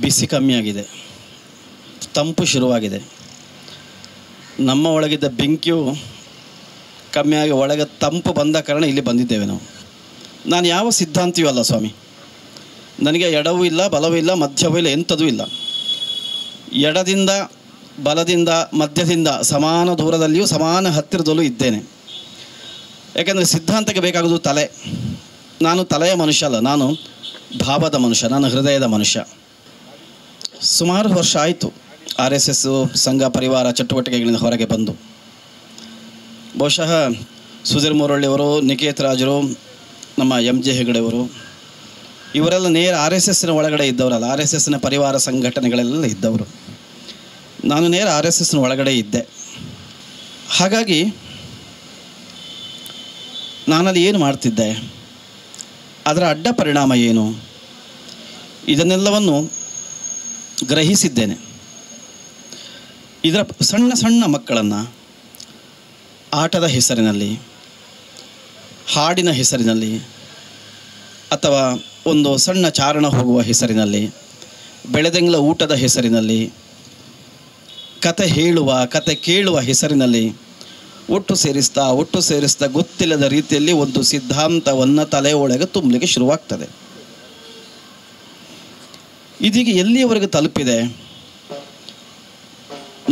ಬಿಸಿ ಕಮ್ಮಿಯಾಗಿದೆ, ತಂಪು ಶುರುವಾಗಿದೆ. ನಮ್ಮ ಒಳಗಿದ್ದ ಬೆಂಕಿಯು ಕಮ್ಮಿಯಾಗಿ ಒಳಗೆ ತಂಪು ಬಂದ ಕಾರಣ ಇಲ್ಲಿ ಬಂದಿದ್ದೇವೆ ನಾವು. ನಾನು ಯಾವ ಸಿದ್ಧಾಂತಿಯೂ ಅಲ್ಲ ಸ್ವಾಮಿ. ನನಗೆ ಎಡವೂ ಇಲ್ಲ, ಬಲವೂ ಇಲ್ಲ, ಮಧ್ಯವೂ ಇಲ್ಲ, ಎಂಥದೂ ಇಲ್ಲ. ಎಡದಿಂದ ಬಲದಿಂದ ಮಧ್ಯದಿಂದ ಸಮಾನ ದೂರದಲ್ಲಿಯೂ ಸಮಾನ ಹತ್ತಿರದಲ್ಲೂ ಇದ್ದೇನೆ. ಯಾಕೆಂದರೆ ಸಿದ್ಧಾಂತಕ್ಕೆ ಬೇಕಾಗೋದು ತಲೆ. ನಾನು ತಲೆಯ ಮನುಷ್ಯ ಅಲ್ಲ, ನಾನು ಭಾವದ ಮನುಷ್ಯ, ನಾನು ಹೃದಯದ ಮನುಷ್ಯ. ಸುಮಾರು ವರ್ಷ ಆಯಿತು RSS ಸಂಘ ಪರಿವಾರ ಚಟುವಟಿಕೆಗಳಿಂದ ಹೊರಗೆ ಬಂದು. ಬಹುಶಃ ಸುಧೀರ್ ಮುರಳಿಯವರು, ನಿಕೇತ್ ರಾಜರು, ನಮ್ಮ MJ ಹೆಗಡೆಯವರು ಇವರೆಲ್ಲ ನೇರ RSSನ ಒಳಗಡೆ ಇದ್ದವರಲ್ಲ, RSSನ ಪರಿವಾರ ಸಂಘಟನೆಗಳೆಲ್ಲ ಇದ್ದವರು. ನಾನು ನೇರ RSSನ ಒಳಗಡೆ ಇದ್ದೆ. ಹಾಗಾಗಿ ನಾನಲ್ಲಿ ಏನು ಮಾಡ್ತಿದ್ದೆ, ಅದರ ಅಡ್ಡ ಪರಿಣಾಮ ಏನು, ಇದನ್ನೆಲ್ಲವನ್ನು ಗ್ರಹಿಸಿದ್ದೇನೆ. ಇದರ ಸಣ್ಣ ಸಣ್ಣ ಮಕ್ಕಳನ್ನು ಆಟದ ಹೆಸರಿನಲ್ಲಿ, ಹಾಡಿನ ಹೆಸರಿನಲ್ಲಿ, ಅಥವಾ ಒಂದು ಸಣ್ಣ ಚಾರಣ ಹೋಗುವ ಹೆಸರಿನಲ್ಲಿ, ಬೆಳೆದಂಗಳ ಊಟದ ಹೆಸರಿನಲ್ಲಿ, ಕತೆ ಹೇಳುವ ಕತೆ ಕೇಳುವ ಹೆಸರಿನಲ್ಲಿ ಒಟ್ಟು ಸೇರಿಸ್ತಾ ಗೊತ್ತಿಲ್ಲದ ರೀತಿಯಲ್ಲಿ ಒಂದು ಸಿದ್ಧಾಂತವನ್ನು ತಲೆ ಒಳಗೆ ತುಂಬಲಿಕ್ಕೆ ಶುರುವಾಗ್ತದೆ. ಇದೀಗ ಎಲ್ಲಿಯವರೆಗೆ ತಲುಪಿದೆ,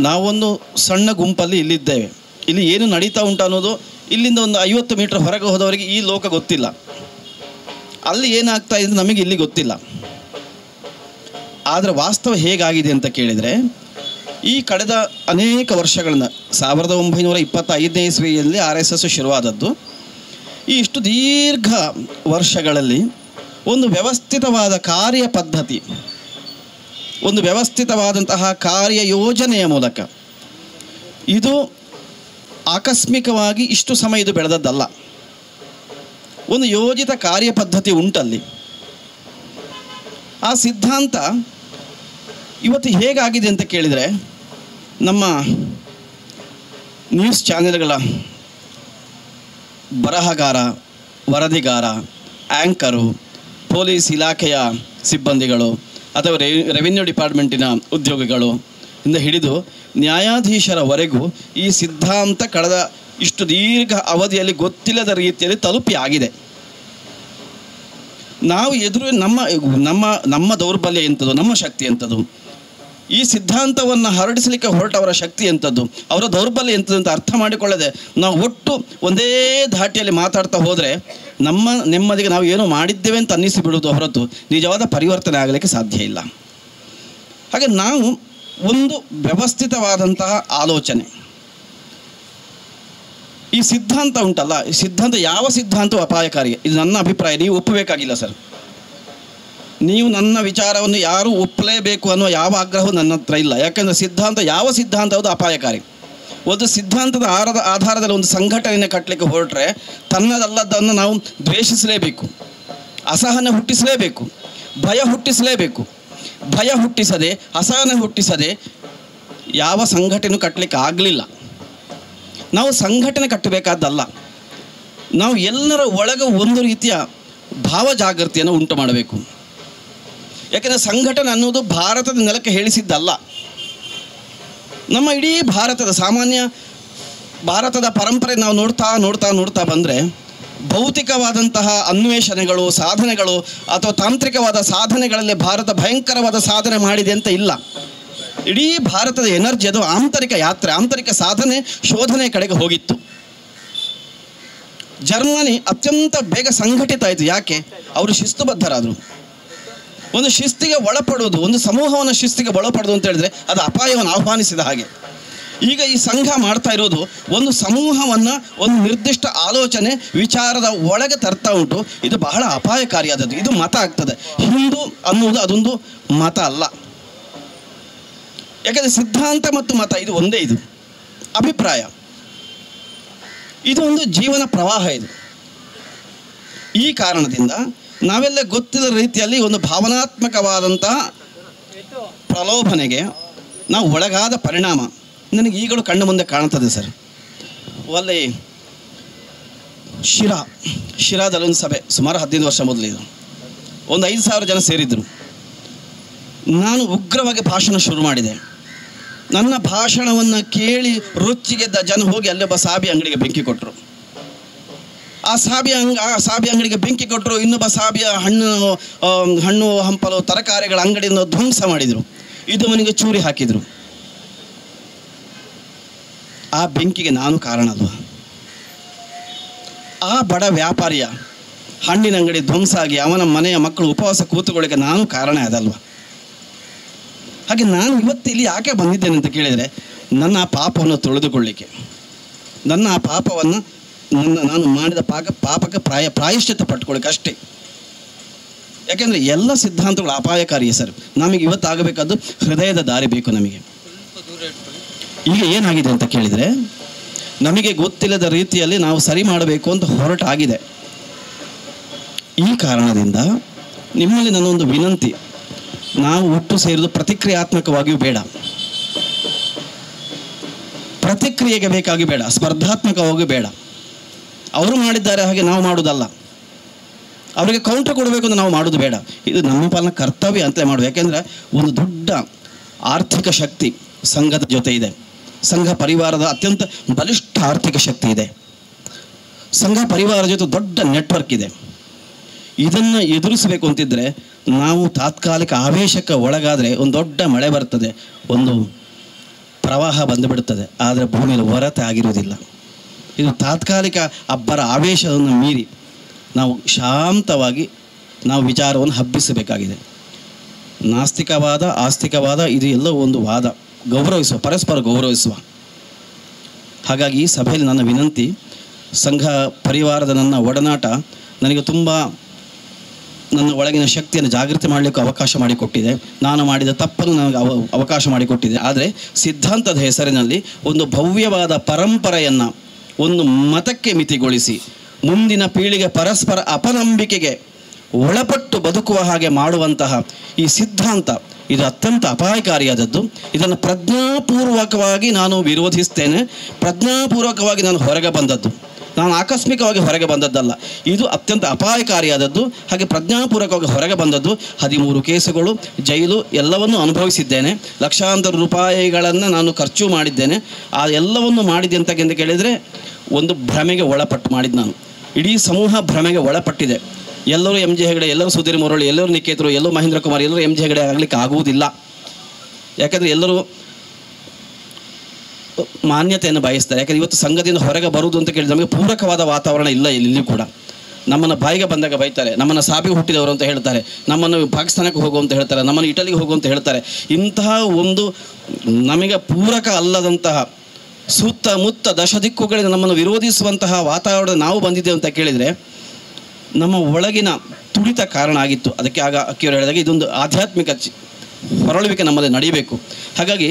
ನಾವೊಂದು ಸಣ್ಣ ಗುಂಪಲ್ಲಿ ಇಲ್ಲಿದ್ದೇವೆ. ಇಲ್ಲಿ ಏನು ನಡೀತಾ ಉಂಟು ಅನ್ನೋದು ಇಲ್ಲಿಂದ ಒಂದು 50 ಮೀಟರ್ ಹೊರಗೆ ಹೋದವರಿಗೆ ಈ ಲೋಕ ಗೊತ್ತಿಲ್ಲ. ಅಲ್ಲಿ ಏನಾಗ್ತಾ ಇದೆ ನಮಗೆ ಇಲ್ಲಿ ಗೊತ್ತಿಲ್ಲ. ಆದರೆ ವಾಸ್ತವ ಹೇಗಾಗಿದೆ ಅಂತ ಕೇಳಿದರೆ, ಈ ಕಳೆದ ಅನೇಕ ವರ್ಷಗಳನ್ನು 1925ನೇ ಇಸ್ವಿಯಲ್ಲಿ RSS ಶುರುವಾದದ್ದು. ಈ ಇಷ್ಟು ದೀರ್ಘ ವರ್ಷಗಳಲ್ಲಿ ಒಂದು ವ್ಯವಸ್ಥಿತವಾದ ಕಾರ್ಯ ಪದ್ಧತಿ, ಒಂದು ವ್ಯವಸ್ಥಿತವಾದಂತಹ ಕಾರ್ಯಯೋಜನೆಯ ಮೂಲಕ, ಇದು ಆಕಸ್ಮಿಕವಾಗಿ ಇಷ್ಟು ಸಮಯ ಇದು ಬೆಳೆದದ್ದಲ್ಲ. ಒಂದು ಯೋಜಿತ ಕಾರ್ಯಪದ್ಧತಿ ಉಂಟಲ್ಲಿ. ಆ ಸಿದ್ಧಾಂತ ಇವತ್ತು ಹೇಗಾಗಿದೆ ಅಂತ ಕೇಳಿದರೆ, ನಮ್ಮ ನ್ಯೂಸ್ ಚಾನೆಲ್ಗಳ ಬರಹಗಾರ, ವರದಿಗಾರ, ಆ್ಯಂಕರು, ಪೊಲೀಸ್ ಇಲಾಖೆಯ ಸಿಬ್ಬಂದಿಗಳು ಅಥವಾ ರೆವಿನ್ಯೂ ಡಿಪಾರ್ಟ್ಮೆಂಟಿನ ಉದ್ಯೋಗಿಗಳು ಇಂದ ಹಿಡಿದು ನ್ಯಾಯಾಧೀಶರವರೆಗೂ ಈ ಸಿದ್ಧಾಂತ ಕಳೆದ ಇಷ್ಟು ದೀರ್ಘ ಅವಧಿಯಲ್ಲಿ ಗೊತ್ತಿಲ್ಲದ ರೀತಿಯಲ್ಲಿ ತಲುಪಿ ಆಗಿದೆ. ನಾವು ನಮ್ಮ ದೌರ್ಬಲ್ಯ ಎಂಥದ್ದು, ನಮ್ಮ ಶಕ್ತಿ ಎಂಥದ್ದು, ಈ ಸಿದ್ಧಾಂತವನ್ನು ಹರಡಿಸಲಿಕ್ಕೆ ಹೊರಟವರ ಶಕ್ತಿ ಎಂಥದ್ದು, ಅವರ ದೌರ್ಬಲ್ಯ ಎಂಥದ್ದು ಅಂತ ಅರ್ಥ ಮಾಡಿಕೊಳ್ಳದೆ ನಾವು ಒಟ್ಟು ಒಂದೇ ಧಾಟಿಯಲ್ಲಿ ಮಾತಾಡ್ತಾ ಹೋದರೆ ನಮ್ಮ ನೆಮ್ಮದಿಗೆ ನಾವು ಏನೋ ಮಾಡಿದ್ದೇವೆ ಅಂತ ಅನ್ನಿಸಿಬಿಡುವುದು ಹೊರತು ನಿಜವಾದ ಪರಿವರ್ತನೆ ಆಗಲಿಕ್ಕೆ ಸಾಧ್ಯ ಇಲ್ಲ. ಹಾಗೆ ನಾವು ಒಂದು ವ್ಯವಸ್ಥಿತವಾದಂತಹ ಆಲೋಚನೆ, ಈ ಸಿದ್ಧಾಂತ ಉಂಟಲ್ಲ, ಈ ಸಿದ್ಧಾಂತ ಯಾವ ಸಿದ್ಧಾಂತವೂ ಅಪಾಯಕಾರಿ. ಇದು ನನ್ನ ಅಭಿಪ್ರಾಯ, ನೀವು ಒಪ್ಪಬೇಕಾಗಿಲ್ಲ ಸರ್. ನೀವು ನನ್ನ ವಿಚಾರವನ್ನು ಯಾರೂ ಒಪ್ಪಲೇಬೇಕು ಅನ್ನೋ ಯಾವ ಆಗ್ರಹವೂ ನನ್ನ ಹತ್ರ ಇಲ್ಲ. ಯಾಕೆಂದರೆ ಸಿದ್ಧಾಂತ ಯಾವ ಸಿದ್ಧಾಂತ ಅದು ಅಪಾಯಕಾರಿ. ಒಂದು ಸಿದ್ಧಾಂತದ ಆಧಾರದಲ್ಲಿ ಒಂದು ಸಂಘಟನೆಯನ್ನು ಕಟ್ಟಲಿಕ್ಕೆ ಹೊರಟ್ರೆ ತನ್ನದಲ್ಲದನ್ನು ನಾವು ದ್ವೇಷಿಸಲೇಬೇಕು, ಅಸಹನೆ ಹುಟ್ಟಿಸಲೇಬೇಕು, ಭಯ ಹುಟ್ಟಿಸಲೇಬೇಕು. ಭಯ ಹುಟ್ಟಿಸದೆ, ಅಸಹನೆ ಹುಟ್ಟಿಸದೆ ಯಾವ ಸಂಘಟನೆ ಕಟ್ಟಲಿಕ್ಕೆ ಆಗಲಿಲ್ಲ. ನಾವು ಸಂಘಟನೆ ಕಟ್ಟಬೇಕಾದ್ದಲ್ಲ, ನಾವು ಎಲ್ಲರ ಒಳಗೆ ಒಂದು ರೀತಿಯ ಭಾವಜಾಗೃತಿಯನ್ನು ಉಂಟು ಮಾಡಬೇಕು. ಯಾಕೆಂದರೆ ಸಂಘಟನೆ ಅನ್ನೋದು ಭಾರತದ ನೆಲಕ್ಕೆ ಹೇಳಿಸಿದ್ದಲ್ಲ. ನಮ್ಮ ಇಡೀ ಭಾರತದ ಪರಂಪರೆ ನಾವು ನೋಡ್ತಾ ಬಂದರೆ ಭೌತಿಕವಾದಂತಹ ಅನ್ವೇಷಣೆಗಳು, ಸಾಧನೆಗಳು ಅಥವಾ ತಾಂತ್ರಿಕವಾದ ಸಾಧನೆಗಳಲ್ಲಿ ಭಾರತ ಭಯಂಕರವಾದ ಸಾಧನೆ ಮಾಡಿದೆ ಅಂತ ಇಲ್ಲ. ಇಡೀ ಭಾರತದ ಎನರ್ಜಿ ಅದು ಆಂತರಿಕ ಯಾತ್ರೆ, ಆಂತರಿಕ ಸಾಧನೆ, ಶೋಧನೆ ಕಡೆಗೆ ಹೋಗಿತ್ತು. ಜರ್ಮನಿ ಅತ್ಯಂತ ಬೇಗ ಸಂಘಟಿತ ಆಯಿತು. ಯಾಕೆ? ಅವರು ಶಿಸ್ತುಬದ್ಧರಾದರು. ಒಂದು ಶಿಸ್ತಿಗೆ ಒಳಪಡುವುದು, ಒಂದು ಸಮೂಹವನ್ನು ಶಿಸ್ತಿಗೆ ಒಳಪಡುವುದು ಅಂತ ಹೇಳಿದ್ರೆ ಅದು ಅಪಾಯವನ್ನು ಆಹ್ವಾನಿಸಿದ ಹಾಗೆ. ಈಗ ಈ ಸಂಘ ಮಾಡ್ತಾ ಇರೋದು ಒಂದು ಸಮೂಹವನ್ನು ಒಂದು ನಿರ್ದಿಷ್ಟ ಆಲೋಚನೆ ವಿಚಾರದ ಒಳಗೆ ತರ್ತಾ ಉಂಟು. ಇದು ಬಹಳ ಅಪಾಯಕಾರಿಯಾದದ್ದು. ಇದು ಮತ ಆಗ್ತದೆ. ಹಿಂದೂ ಅನ್ನುವುದು ಅದೊಂದು ಮತ ಅಲ್ಲ. ಯಾಕಂದರೆ ಸಿದ್ಧಾಂತ ಮತ್ತು ಮತ ಇದು ಒಂದೇ. ಇದು ಅಭಿಪ್ರಾಯ, ಇದು ಒಂದು ಜೀವನ ಪ್ರವಾಹ. ಇದು ಈ ಕಾರಣದಿಂದ ನಾವೆಲ್ಲ ಗೊತ್ತಿದ್ದ ರೀತಿಯಲ್ಲಿ ಒಂದು ಭಾವನಾತ್ಮಕವಾದಂತಹ ಪ್ರಲೋಭನೆಗೆ ನಾವು ಒಳಗಾದ ಪರಿಣಾಮ ನನಗೆ ಈಗಲೂ ಕಣ್ಣು ಮುಂದೆ ಕಾಣ್ತದೆ ಸರ್. ಅಲ್ಲಿ ಶಿರಾದಲ್ಲಿ ಒಂದು ಸಭೆ, ಸುಮಾರು 15 ವರ್ಷ ಮೊದಲು, ಇದು ಒಂದು 5,000 ಜನ ಸೇರಿದ್ರು. ನಾನು ಉಗ್ರವಾಗಿ ಭಾಷಣ ಶುರು ಮಾಡಿದೆ. ನನ್ನ ಭಾಷಣವನ್ನು ಕೇಳಿ ರುಚಿಗೆದ್ದ ಜನ ಹೋಗಿ ಅಲ್ಲೊಬ್ಬ ಸಾಬಿ ಅಂಗಡಿಗೆ ಬೆಂಕಿ ಕೊಟ್ಟರು. ಆ ಸಾಬಿ ಅಂಗಡಿಗೆ ಬೆಂಕಿ ಕೊಟ್ಟರು. ಇನ್ನೊಬ್ಬ ಸಾಬಿಯ ಹಣ್ಣು ಹಂಪಲು ತರಕಾರಿಗಳ ಅಂಗಡಿಯನ್ನು ಧ್ವಂಸ ಮಾಡಿದರು. ಇದು ಚೂರಿ ಹಾಕಿದರು. ಆ ಬೆಂಕಿಗೆ ನಾನು ಕಾರಣ ಅಲ್ವಾ? ಆ ಬಡ ವ್ಯಾಪಾರಿಯ ಹಣ್ಣಿನ ಅಂಗಡಿ ಧ್ವಂಸ ಆಗಿ ಅವನ ಮನೆಯ ಮಕ್ಕಳು ಉಪವಾಸ ಕೂತುಕೊಳ್ಳಿಕ್ಕೆ ನಾನು ಕಾರಣ ಅದಲ್ವ? ಹಾಗೆ ನಾನು ಇವತ್ತು ಇಲ್ಲಿ ಯಾಕೆ ಬಂದಿದ್ದೇನೆ ಅಂತ ಕೇಳಿದರೆ, ನನ್ನ ಆ ಪಾಪವನ್ನು ತೊಳೆದುಕೊಳ್ಳಿಕ್ಕೆ, ನನ್ನ ಆ ಪಾಪವನ್ನು ನಾನು ಮಾಡಿದ ಪಾಪಕ್ಕೆ ಪ್ರಾಯಶ್ಚಿತ್ತ ಪಟ್ಕೊಳ್ಳಿಕ್ಕೆ ಅಷ್ಟೇ. ಯಾಕೆಂದರೆ ಎಲ್ಲ ಸಿದ್ಧಾಂತಗಳು ಅಪಾಯಕಾರಿಯೇ ಸರ್. ನಮಗೆ ಇವತ್ತಾಗಬೇಕಾದ್ದು ಹೃದಯದ ದಾರಿ ಬೇಕು. ನಮಗೆ ಈಗ ಏನಾಗಿದೆ ಅಂತ ಕೇಳಿದರೆ, ನಮಗೆ ಗೊತ್ತಿಲ್ಲದ ರೀತಿಯಲ್ಲಿ ನಾವು ಸರಿ ಮಾಡಬೇಕು ಅಂತ ಹೊರಟಾಗಿದೆ. ಈ ಕಾರಣದಿಂದ ನಿಮ್ಮಲ್ಲಿ ನನ್ನೊಂದು ವಿನಂತಿ, ನಾವು ಒಟ್ಟು ಸೇರಿದು ಪ್ರತಿಕ್ರಿಯಾತ್ಮಕವಾಗಿಯೂ ಬೇಡ, ಪ್ರತಿಕ್ರಿಯೆಗೆ ಬೇಕಾಗಿ ಬೇಡ, ಸ್ಪರ್ಧಾತ್ಮಕವಾಗಿಯೂ ಬೇಡ. ಅವರು ಮಾಡಿದ್ದಾರೆ ಹಾಗೆ ನಾವು ಮಾಡೋದಲ್ಲ, ಅವರಿಗೆ ಕೌಂಟರ್ ಕೊಡಬೇಕು ಅಂತ ನಾವು ಮಾಡೋದು ಬೇಡ. ಇದು ನಮ್ಮ ಪಾಲನ ಕರ್ತವ್ಯ ಅಂತಲೇ ಮಾಡಬೇಕು. ಯಾಕೆಂದರೆ ಒಂದು ದೊಡ್ಡ ಆರ್ಥಿಕ ಶಕ್ತಿ ಸಂಘದ ಜೊತೆ ಇದೆ. ಸಂಘ ಪರಿವಾರದ ಅತ್ಯಂತ ಬಲಿಷ್ಠ ಆರ್ಥಿಕ ಶಕ್ತಿ ಇದೆ. ಸಂಘ ಪರಿವಾರ ಜೊತೆ ದೊಡ್ಡ ನೆಟ್ವರ್ಕ್ ಇದೆ. ಇದನ್ನು ಎದುರಿಸಬೇಕು ಅಂತಿದ್ದರೆ ನಾವು ತಾತ್ಕಾಲಿಕ ಆವೇಶಕ್ಕೆ ಒಳಗಾದರೆ ಒಂದು ದೊಡ್ಡ ಮಳೆ ಬರ್ತದೆ, ಒಂದು ಪ್ರವಾಹ ಬಂದುಬಿಡುತ್ತದೆ, ಆದರೆ ಭೂಮಿಯಲ್ಲಿ ಹೊರತೆ ಆಗಿರುವುದಿಲ್ಲ. ಇದು ತಾತ್ಕಾಲಿಕ ಅಬ್ಬರ ಆವೇಶವನ್ನು ಮೀರಿ ನಾವು ಶಾಂತವಾಗಿ ನಾವು ವಿಚಾರವನ್ನು ಹಬ್ಬಿಸಬೇಕಾಗಿದೆ. ನಾಸ್ತಿಕವಾದ ಆಸ್ತಿಕವಾದ ಇದು ಎಲ್ಲ ಒಂದು ವಾದ, ಗೌರವಿಸುವ, ಪರಸ್ಪರ ಗೌರವಿಸುವ. ಹಾಗಾಗಿ ಈ ಸಭೆಯಲ್ಲಿ ನನ್ನ ವಿನಂತಿ, ಸಂಘ ಪರಿವಾರದ ನನ್ನ ಒಡನಾಟ ನನಗೆ ತುಂಬ ನನ್ನ ಒಳಗಿನ ಶಕ್ತಿಯನ್ನು ಜಾಗೃತಿ ಮಾಡಲಿಕ್ಕೆ ಅವಕಾಶ ಮಾಡಿಕೊಟ್ಟಿದೆ. ನಾನು ಮಾಡಿದ ತಪ್ಪನ್ನು ನನಗೆ ಅವಕಾಶ ಮಾಡಿಕೊಟ್ಟಿದೆ. ಆದರೆ ಸಿದ್ಧಾಂತದ ಹೆಸರಿನಲ್ಲಿ ಒಂದು ಭವ್ಯವಾದ ಪರಂಪರೆಯನ್ನು ಒಂದು ಮತಕ್ಕೆ ಮಿತಿಗೊಳಿಸಿ ಮುಂದಿನ ಪೀಳಿಗೆ ಪರಸ್ಪರ ಅಪನಂಬಿಕೆಗೆ ಒಳಪಟ್ಟು ಬದುಕುವ ಹಾಗೆ ಮಾಡುವಂತಹ ಈ ಸಿದ್ಧಾಂತ ಇದು ಅತ್ಯಂತ ಅಪಾಯಕಾರಿಯಾದದ್ದು. ಇದನ್ನು ಪ್ರಜ್ಞಾಪೂರ್ವಕವಾಗಿ ನಾನು ವಿರೋಧಿಸ್ತೇನೆ. ಪ್ರಜ್ಞಾಪೂರ್ವಕವಾಗಿ ನಾನು ಹೊರಗೆ ಬಂದದ್ದು, ನಾನು ಆಕಸ್ಮಿಕವಾಗಿ ಹೊರಗೆ ಬಂದದ್ದಲ್ಲ. ಇದು ಅತ್ಯಂತ ಅಪಾಯಕಾರಿಯಾದದ್ದು. ಹಾಗೆ ಪ್ರಜ್ಞಾಪೂರ್ವಕವಾಗಿ ಹೊರಗೆ ಬಂದದ್ದು. 13 ಕೇಸುಗಳು, ಜೈಲು ಎಲ್ಲವನ್ನು ಅನುಭವಿಸಿದ್ದೇನೆ. ಲಕ್ಷಾಂತರ ರೂಪಾಯಿಗಳನ್ನು ನಾನು ಖರ್ಚು ಮಾಡಿದ್ದೇನೆ. ಆ ಎಲ್ಲವನ್ನು ಮಾಡಿದೆ ಅಂತ ಕೇಳಿದರೆ ಒಂದು ಭ್ರಮೆಗೆ ಒಳಪಟ್ಟು ಮಾಡಿದ್ದು ನಾನು. ಇಡೀ ಸಮೂಹ ಭ್ರಮೆಗೆ ಒಳಪಟ್ಟಿದೆ. ಎಲ್ಲರೂ ಎಂ ಜೆ ಹೆಗಡೆ, ಎಲ್ಲರೂ ಸುಧೀರ್ ಮುರಳಿ, ಎಲ್ಲರೂ ನಿಕೇತರು, ಎಲ್ಲರೂ ಮಹೇಂದ್ರ ಕುಮಾರ್, ಎಲ್ಲರೂ ಎಂ ಜೆ ಹೆಗಡೆ ಆಗಲಿಕ್ಕೆ ಆಗುವುದಿಲ್ಲ. ಯಾಕಂದರೆ ಎಲ್ಲರೂ ಮಾನ್ಯತೆಯನ್ನು ಬಯಸ್ತಾರೆ. ಯಾಕಂದರೆ ಇವತ್ತು ಸಂಘದಿಂದ ಹೊರಗೆ ಬರುವುದು ಅಂತ ಕೇಳಿದ್ರೆ ನಮಗೆ ಪೂರಕವಾದ ವಾತಾವರಣ ಇಲ್ಲ ಇಲ್ಲಿ ಕೂಡ. ನಮ್ಮನ್ನು ಬಾಯಿಗೆ ಬಂದಾಗ ಬೈತಾರೆ, ನಮ್ಮನ್ನು ಸಾಬಿಗೆ ಹುಟ್ಟಿದವರು ಅಂತ ಹೇಳ್ತಾರೆ, ನಮ್ಮನ್ನು ಪಾಕಿಸ್ತಾನಕ್ಕೆ ಹೋಗು ಅಂತ ಹೇಳ್ತಾರೆ, ನಮ್ಮನ್ನು ಇಟಲಿಗೆ ಹೋಗು ಅಂತ ಹೇಳ್ತಾರೆ. ಇಂತಹ ಒಂದು ನಮಗೆ ಪೂರಕ ಅಲ್ಲದಂತಹ ಸುತ್ತಮುತ್ತ ದಶದಿಕ್ಕುಗಳಿಂದ ನಮ್ಮನ್ನು ವಿರೋಧಿಸುವಂತಹ ವಾತಾವರಣ ನಾವು ಬಂದಿದ್ದೇವೆ ಅಂತ ಕೇಳಿದರೆ ನಮ್ಮ ಒಳಗಿನ ತುಡಿತ ಕಾರಣ ಆಗಿತ್ತು. ಅದಕ್ಕೆ ಆಗ ಅಕ್ಕಿಯವರು ಹೇಳಿದಾಗ ಇದೊಂದು ಆಧ್ಯಾತ್ಮಿಕ ಹೊರಳುವಿಕೆ ನಮ್ಮಲ್ಲಿ ನಡೆಯಬೇಕು. ಹಾಗಾಗಿ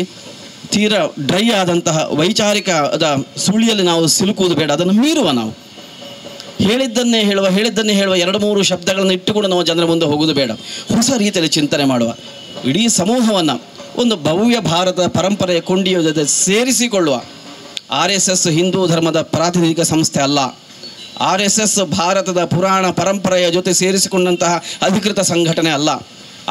ತೀರಾ ಡ್ರೈ ಆದಂತಹ ವೈಚಾರಿಕದ ಸುಳಿಯಲ್ಲಿ ನಾವು ಸಿಲುಕುವುದು ಬೇಡ, ಅದನ್ನು ಮೀರುವ ನಾವು ಹೇಳಿದ್ದನ್ನೇ ಹೇಳುವ 2-3 ಶಬ್ದಗಳನ್ನು ಇಟ್ಟುಕೊಂಡು ನಾವು ಜನರ ಮುಂದೆ ಹೋಗೋದು ಬೇಡ. ಹೊಸ ರೀತಿಯಲ್ಲಿ ಚಿಂತನೆ ಮಾಡುವ, ಇಡೀ ಸಮೂಹವನ್ನು ಒಂದು ಭವ್ಯ ಭಾರತದ ಪರಂಪರೆಯ ಕೊಂಡಿಯ ಜೊತೆ ಸೇರಿಸಿಕೊಳ್ಳುವ. RSS ಹಿಂದೂ ಧರ್ಮದ ಪ್ರಾತಿನಿಧಿಕ ಸಂಸ್ಥೆ ಅಲ್ಲ. RSS ಭಾರತದ ಪುರಾಣ ಪರಂಪರೆಯ ಜೊತೆ ಸೇರಿಸಿಕೊಂಡಂತಹ ಅಧಿಕೃತ ಸಂಘಟನೆ ಅಲ್ಲ.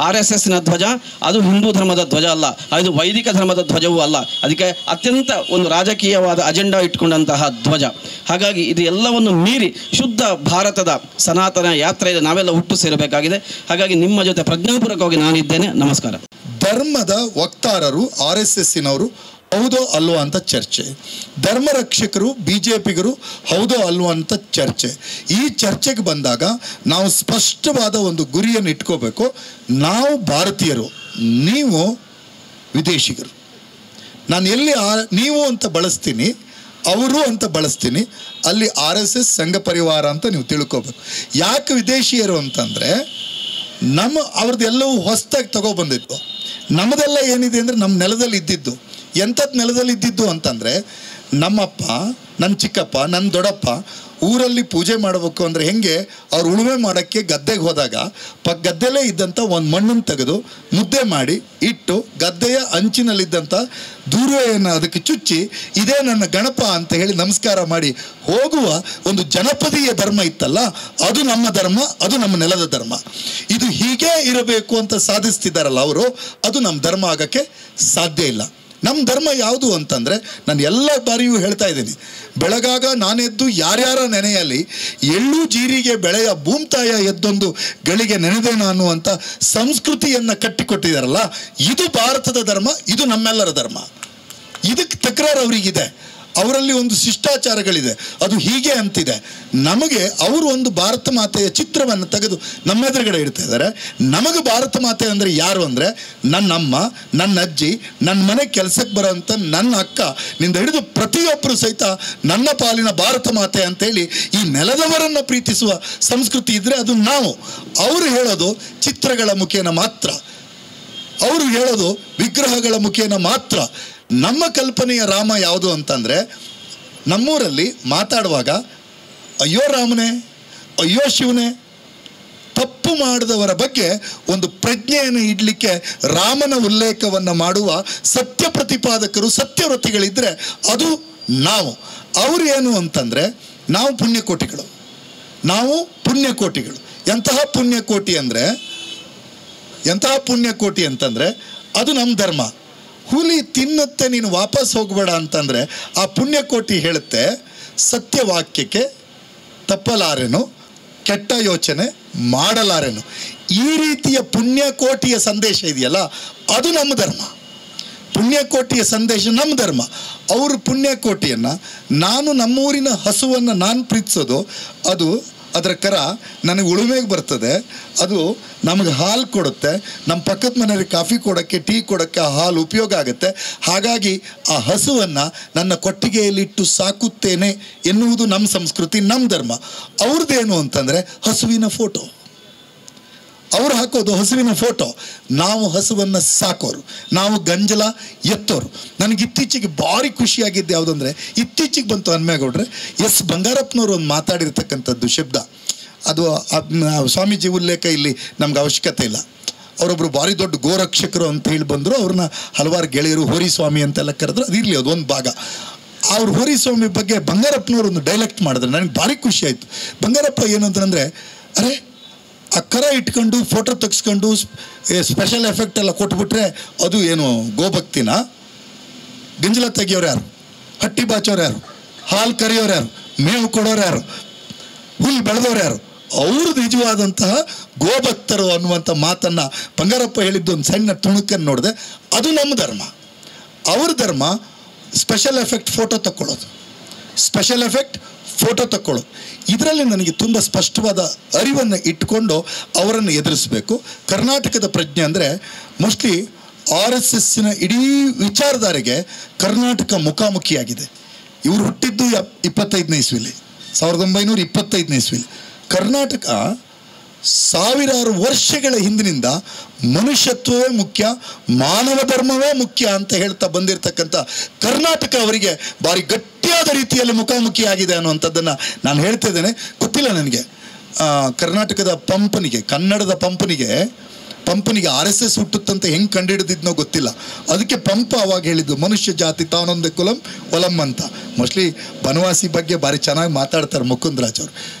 RSSನ ಧ್ವಜ ಅದು ಹಿಂದೂ ಧರ್ಮದ ಧ್ವಜ ಅಲ್ಲ, ಅದು ವೈದಿಕ ಧರ್ಮದ ಧ್ವಜವೂ ಅಲ್ಲ. ಅದಕ್ಕೆ ಅತ್ಯಂತ ಒಂದು ರಾಜಕೀಯವಾದ ಅಜೆಂಡಾ ಇಟ್ಕೊಂಡಂತಹ ಧ್ವಜ. ಹಾಗಾಗಿ ಇದು ಎಲ್ಲವನ್ನು ಮೀರಿ ಶುದ್ಧ ಭಾರತದ ಸನಾತನ ಯಾತ್ರೆಯಲ್ಲಿ ನಾವೆಲ್ಲ ಹುಟ್ಟು ಸೇರಬೇಕಾಗಿದೆ. ಹಾಗಾಗಿ ನಿಮ್ಮ ಜೊತೆ ಪ್ರಜ್ಞಾಪೂರ್ವಕವಾಗಿ ನಾನಿದ್ದೇನೆ. ನಮಸ್ಕಾರ. ಧರ್ಮದ ವಕ್ತಾರರು RSSನವರು ಹೌದೋ ಅಲ್ವೋ ಅಂತ ಚರ್ಚೆ, ಧರ್ಮರಕ್ಷಕರು BJPಗರು ಹೌದೋ ಅಲ್ವೋ ಅಂತ ಚರ್ಚೆ. ಈ ಚರ್ಚೆಗೆ ಬಂದಾಗ ನಾವು ಸ್ಪಷ್ಟವಾದ ಒಂದು ಗುರಿಯನ್ನು ಇಟ್ಕೋಬೇಕು. ನಾವು ಭಾರತೀಯರು, ನೀವು ವಿದೇಶಿಗರು. ನಾನು ಎಲ್ಲಿ ನೀವು ಅಂತ ಬಳಸ್ತೀನಿ, ಅವರು ಅಂತ ಬಳಸ್ತೀನಿ, ಅಲ್ಲಿ RSS ಸಂಘ ಪರಿವಾರ ಅಂತ ನೀವು ತಿಳ್ಕೋಬೇಕು. ಯಾಕೆ ವಿದೇಶಿಯರು ಅಂತಂದರೆ ಅವ್ರದ್ದೆಲ್ಲವೂ ಹೊಸದಾಗಿ ತಗೊಬಂದಿತ್ತು. ನಮ್ಮದೆಲ್ಲ ಏನಿದೆ ಅಂದರೆ ನಮ್ಮ ನೆಲದಲ್ಲಿ ಇದ್ದಿದ್ದು. ಎಂಥದ್ದು ನೆಲದಲ್ಲಿ ಇದ್ದಿದ್ದು ಅಂತಂದರೆ ನಮ್ಮಪ್ಪ, ನನ್ನ ಚಿಕ್ಕಪ್ಪ, ನನ್ನ ದೊಡ್ಡಪ್ಪ ಊರಲ್ಲಿ ಪೂಜೆ ಮಾಡಬೇಕು ಅಂದರೆ ಹೆಂಗೆ ಅವ್ರು ಉಳುಮೆ ಮಾಡೋಕ್ಕೆ ಗದ್ದೆಗೆ ಹೋದಾಗ ಗದ್ದೆಲೇ ಇದ್ದಂಥ ಒಂದು ಮಣ್ಣನ್ನು ತೆಗೆದು ಮುದ್ದೆ ಮಾಡಿ ಇಟ್ಟು ಗದ್ದೆಯ ಅಂಚಿನಲ್ಲಿದ್ದಂಥ ದೂರ್ವೆಯನ್ನು ಅದಕ್ಕೆ ಚುಚ್ಚಿ ಇದೇ ನನ್ನ ಗಣಪ ಅಂತ ಹೇಳಿ ನಮಸ್ಕಾರ ಮಾಡಿ ಹೋಗುವ ಒಂದು ಜನಪದೀಯ ಧರ್ಮ ಇತ್ತಲ್ಲ, ಅದು ನಮ್ಮ ಧರ್ಮ, ಅದು ನಮ್ಮ ನೆಲದ ಧರ್ಮ. ಇದು ಹೀಗೆ ಇರಬೇಕು ಅಂತ ಸಾಧಿಸ್ತಿದ್ದಾರಲ್ಲ ಅವರು, ಅದು ನಮ್ಮ ಧರ್ಮ ಆಗೋಕ್ಕೆ ಸಾಧ್ಯ ಇಲ್ಲ. ನಮ್ಮ ಧರ್ಮ ಯಾವುದು ಅಂತಂದರೆ, ನಾನು ಎಲ್ಲ ಬಾರಿಯೂ ಹೇಳ್ತಾ ಇದ್ದೀನಿ, ಬೆಳಗಾಗ ನಾನೆದ್ದು ಯಾರ್ಯಾರ ನೆನೆಯಲ್ಲಿ ಎಳ್ಳು ಜೀರಿಗೆ ಬೆಳೆಯ ಭೂಮ್ತಾಯ ಎದ್ದೊಂದು ಗಳಿಗೆ ನೆನೆದೆ ನಾನು ಅಂತ ಸಂಸ್ಕೃತಿಯನ್ನು ಕಟ್ಟಿಕೊಟ್ಟಿದ್ದಾರಲ್ಲ, ಇದು ಭಾರತದ ಧರ್ಮ, ಇದು ನಮ್ಮೆಲ್ಲರ ಧರ್ಮ. ಇದಕ್ಕೆ ತಕರಾರು ಅವರಿಗಿದೆ. ಅವರಲ್ಲಿ ಒಂದು ಶಿಷ್ಟಾಚಾರಗಳಿದೆ, ಅದು ಹೀಗೆ ಅಂತಿದೆ. ನಮಗೆ ಅವರು ಒಂದು ಭಾರತ ಮಾತೆಯ ಚಿತ್ರವನ್ನು ತೆಗೆದು ನಮ್ಮ ಎದುರುಗಡೆ ಇಡ್ತಾ ಇದ್ದಾರೆ. ನಮಗೆ ಭಾರತ ಮಾತೆ ಅಂದರೆ ಯಾರು ಅಂದರೆ, ನನ್ನಮ್ಮ, ನನ್ನ ಅಜ್ಜಿ, ನನ್ನ ಮನೆ ಕೆಲಸಕ್ಕೆ ಬರೋಂಥ ನನ್ನ ಅಕ್ಕ ನಿಂದ ಹಿಡಿದು ಪ್ರತಿಯೊಬ್ಬರು ಸಹಿತ ನನ್ನ ಪಾಲಿನ ಭಾರತ ಮಾತೆ ಅಂತೇಳಿ ಈ ನೆಲದವರನ್ನು ಪ್ರೀತಿಸುವ ಸಂಸ್ಕೃತಿ ಇದ್ದರೆ ಅದು ನಾವು. ಅವರು ಹೇಳೋದು ಚಿತ್ರಗಳ ಮುಖೇನ ಮಾತ್ರ, ಅವರು ಹೇಳೋದು ವಿಗ್ರಹಗಳ ಮುಖೇನ ಮಾತ್ರ. ನಮ್ಮ ಕಲ್ಪನೆಯ ರಾಮ ಯಾವುದು ಅಂತಂದರೆ, ನಮ್ಮೂರಲ್ಲಿ ಮಾತಾಡುವಾಗ ಅಯ್ಯೋ ರಾಮನೇ, ಅಯ್ಯೋ ಶಿವನೇ, ತಪ್ಪು ಮಾಡಿದವರ ಬಗ್ಗೆ ಒಂದು ಪ್ರಜ್ಞೆಯನ್ನು ಇಡಲಿಕ್ಕೆ ರಾಮನ ಉಲ್ಲೇಖವನ್ನು ಮಾಡುವ ಸತ್ಯ ಪ್ರತಿಪಾದಕರು, ಸತ್ಯವ್ರತಿಗಳಿದ್ದರೆ ಅದು ನಾವು. ಅವರು ಏನು ಅಂತಂದರೆ, ನಾವು ಪುಣ್ಯಕೋಟಿಗಳು, ನಾವು ಪುಣ್ಯಕೋಟಿಗಳು. ಎಂತಹ ಪುಣ್ಯಕೋಟಿ ಅಂತಂದರೆ ಅದು ನಮ್ಮ ಧರ್ಮ. ಹುಲಿ ತಿನ್ನುತ್ತೆ, ನೀನು ವಾಪಸ್ ಹೋಗಬೇಡ ಅಂತಂದರೆ ಆ ಪುಣ್ಯಕೋಟಿ ಹೇಳುತ್ತೆ, ಸತ್ಯವಾಕ್ಯಕ್ಕೆ ತಪ್ಪಲಾರೆನು, ಕೆಟ್ಟ ಯೋಚನೆ ಮಾಡಲಾರೆನು. ಈ ರೀತಿಯ ಪುಣ್ಯಕೋಟಿಯ ಸಂದೇಶ ಇದೆಯಲ್ಲ, ಅದು ನಮ್ಮ ಧರ್ಮ. ಪುಣ್ಯಕೋಟಿಯ ಸಂದೇಶ ನಮ್ಮ ಧರ್ಮ. ಅವರು ಪುಣ್ಯಕೋಟಿಯನ್ನು, ನಾನು ನಮ್ಮೂರಿನ ಹಸುವನ್ನು ನಾನು ಪ್ರೀತಿಸೋದು, ಅದು ಅದರ ಕರ ನನಗೆ ಉಳುಮೆಗೆ ಬರ್ತದೆ, ಅದು ನಮಗೆ ಹಾಲು ಕೊಡುತ್ತೆ, ನಮ್ಮ ಪಕ್ಕದ ಮನೆಯಲ್ಲಿ ಕಾಫಿ ಕೊಡೋಕ್ಕೆ, ಟೀ ಕೊಡೋಕ್ಕೆ ಆ ಹಾಲು ಉಪಯೋಗ ಆಗುತ್ತೆ. ಹಾಗಾಗಿ ಆ ಹಸುವನ್ನು ನನ್ನ ಕೊಟ್ಟಿಗೆಯಲ್ಲಿಟ್ಟು ಸಾಕುತ್ತೇನೆ ಎನ್ನುವುದು ನಮ್ಮ ಸಂಸ್ಕೃತಿ, ನಮ್ಮ ಧರ್ಮ. ಅವ್ರದ್ದೇನು ಅಂತಂದರೆ ಹಸುವಿನ ಫೋಟೋ, ಅವ್ರು ಹಾಕೋದು ಹಸುವಿನ ಫೋಟೋ. ನಾವು ಹಸುವನ್ನು ಸಾಕೋರು, ನಾವು ಗಂಜಲ ಎತ್ತೋರು. ನನಗೆ ಇತ್ತೀಚೆಗೆ ಭಾರಿ ಖುಷಿಯಾಗಿದ್ದು ಯಾವುದಂದರೆ, ಇತ್ತೀಚೆಗೆ ಬಂತು ಹನುಮೇಗೌಡ್ರೆ, ಎಸ್ ಬಂಗಾರಪ್ಪನವರು ಒಂದು ಮಾತಾಡಿರ್ತಕ್ಕಂಥದ್ದು ಶಬ್ದ, ಅದು ಸ್ವಾಮೀಜಿ ಉಲ್ಲೇಖ ಇಲ್ಲಿ ನಮ್ಗೆ ಅವಶ್ಯಕತೆ ಇಲ್ಲ. ಅವರೊಬ್ಬರು ಭಾರಿ ದೊಡ್ಡ ಗೋರಕ್ಷಕರು ಅಂತ ಹೇಳಿ ಬಂದರು. ಅವ್ರನ್ನ ಹಲವಾರು ಗೆಳೆಯರು ಹೋರಿಸ್ವಾಮಿ ಅಂತೆಲ್ಲ ಕರೆದ್ರು, ಅದಿರಲಿ, ಅದು ಒಂದು ಭಾಗ. ಅವ್ರು ಹೋರಿಸ್ವಾಮಿ ಬಗ್ಗೆ ಬಂಗಾರಪ್ಪನವರು ಒಂದು ಡೈಲೆಕ್ಟ್ ಮಾಡಿದ್ರು, ನನಗೆ ಭಾರಿ ಖುಷಿ ಆಯಿತು. ಬಂಗಾರಪ್ಪ ಏನು ಅಂತಂದರೆ, ಅರೆ ಆ ಕರ ಇಟ್ಕೊಂಡು ಫೋಟೋ ತೆಗೆಸ್ಕೊಂಡು ಸ್ಪೆಷಲ್ ಎಫೆಕ್ಟ್ ಎಲ್ಲ ಕೊಟ್ಬಿಟ್ರೆ ಅದು ಏನು ಗೋಭಕ್ತಿನ? ಗಂಜಲ ತೆಗಿಯೋರು ಯಾರು? ಹಟ್ಟಿ ಬಾಚೋರು ಯಾರು? ಹಾಲು ಕರೆಯೋರು ಯಾರು? ಮೇವು ಕೊಡೋರು ಯಾರು? ಹುಲ್ಲು ಬೆಳೆದವ್ರು ಯಾರು? ಅವರು ನಿಜವಾದಂತಹ ಗೋಭಕ್ತರು ಅನ್ನುವಂಥ ಮಾತನ್ನು ಬಂಗಾರಪ್ಪ ಹೇಳಿದ್ದು ಒಂದು ಸಣ್ಣ ತುಣುಕನ್ನು ನೋಡಿದೆ. ಅದು ನಮ್ಮ ಧರ್ಮ. ಅವ್ರ ಧರ್ಮ ಸ್ಪೆಷಲ್ ಎಫೆಕ್ಟ್ ಫೋಟೋ ತಕ್ಕೊಳ್ಳೋದು, ಸ್ಪೆಷಲ್ ಎಫೆಕ್ಟ್ ಫೋಟೋ ತಕ್ಕೊಳ್ಳೋದು. ಇದರಲ್ಲಿ ನನಗೆ ತುಂಬ ಸ್ಪಷ್ಟವಾದ ಅರಿವನ್ನು ಇಟ್ಕೊಂಡು ಅವರನ್ನು ಎದುರಿಸಬೇಕು. ಕರ್ನಾಟಕದ ಪ್ರಜ್ಞೆ ಅಂದರೆ ಮೋಸ್ಟ್ಲಿ RSSನ ಇಡೀ ವಿಚಾರಧಾರೆಗೆ ಕರ್ನಾಟಕ ಮುಖಾಮುಖಿಯಾಗಿದೆ. ಇವರು ಹುಟ್ಟಿದ್ದು 25ನೇ ಇಸ್ವಿಲಿ, 1925ನೇ ಇಸ್ವಿಲಿ. ಕರ್ನಾಟಕ ಸಾವಿರಾರು ವರ್ಷಗಳ ಹಿಂದಿನಿಂದ ಮನುಷ್ಯತ್ವವೇ ಮುಖ್ಯ, ಮಾನವ ಧರ್ಮವೇ ಮುಖ್ಯ ಅಂತ ಹೇಳ್ತಾ ಬಂದಿರತಕ್ಕಂಥ ಕರ್ನಾಟಕ ಅವರಿಗೆ ಭಾರಿ ಗಟ್ಟಿಯಾದ ರೀತಿಯಲ್ಲಿ ಮುಖಾಮುಖಿಯಾಗಿದೆ ಅನ್ನುವಂಥದ್ದನ್ನು ನಾನು ಹೇಳ್ತಿದ್ದೇನೆ. ಗೊತ್ತಿಲ್ಲ ನನಗೆ, ಕರ್ನಾಟಕದ ಪಂಪನಿಗೆ, ಕನ್ನಡದ ಪಂಪನಿಗೆ RSS ಹುಟ್ಟುತ್ತಂತೆ ಹೆಂಗೆ ಕಂಡುಹಿಡಿದಿದ್ನೋ ಗೊತ್ತಿಲ್ಲ. ಅದಕ್ಕೆ ಪಂಪ ಅವಾಗ ಹೇಳಿದ್ದು ಮನುಷ್ಯ ಜಾತಿ ತಾನೊಂದೇ ಕುಲಂ ಒಲಂ ಅಂತ. ಮೋಸ್ಟ್ಲಿ ಬನವಾಸಿ ಬಗ್ಗೆ ಭಾರಿ ಚೆನ್ನಾಗಿ ಮಾತಾಡ್ತಾರೆ ಮುಕುಂದರಾಜ್ ಅವರು.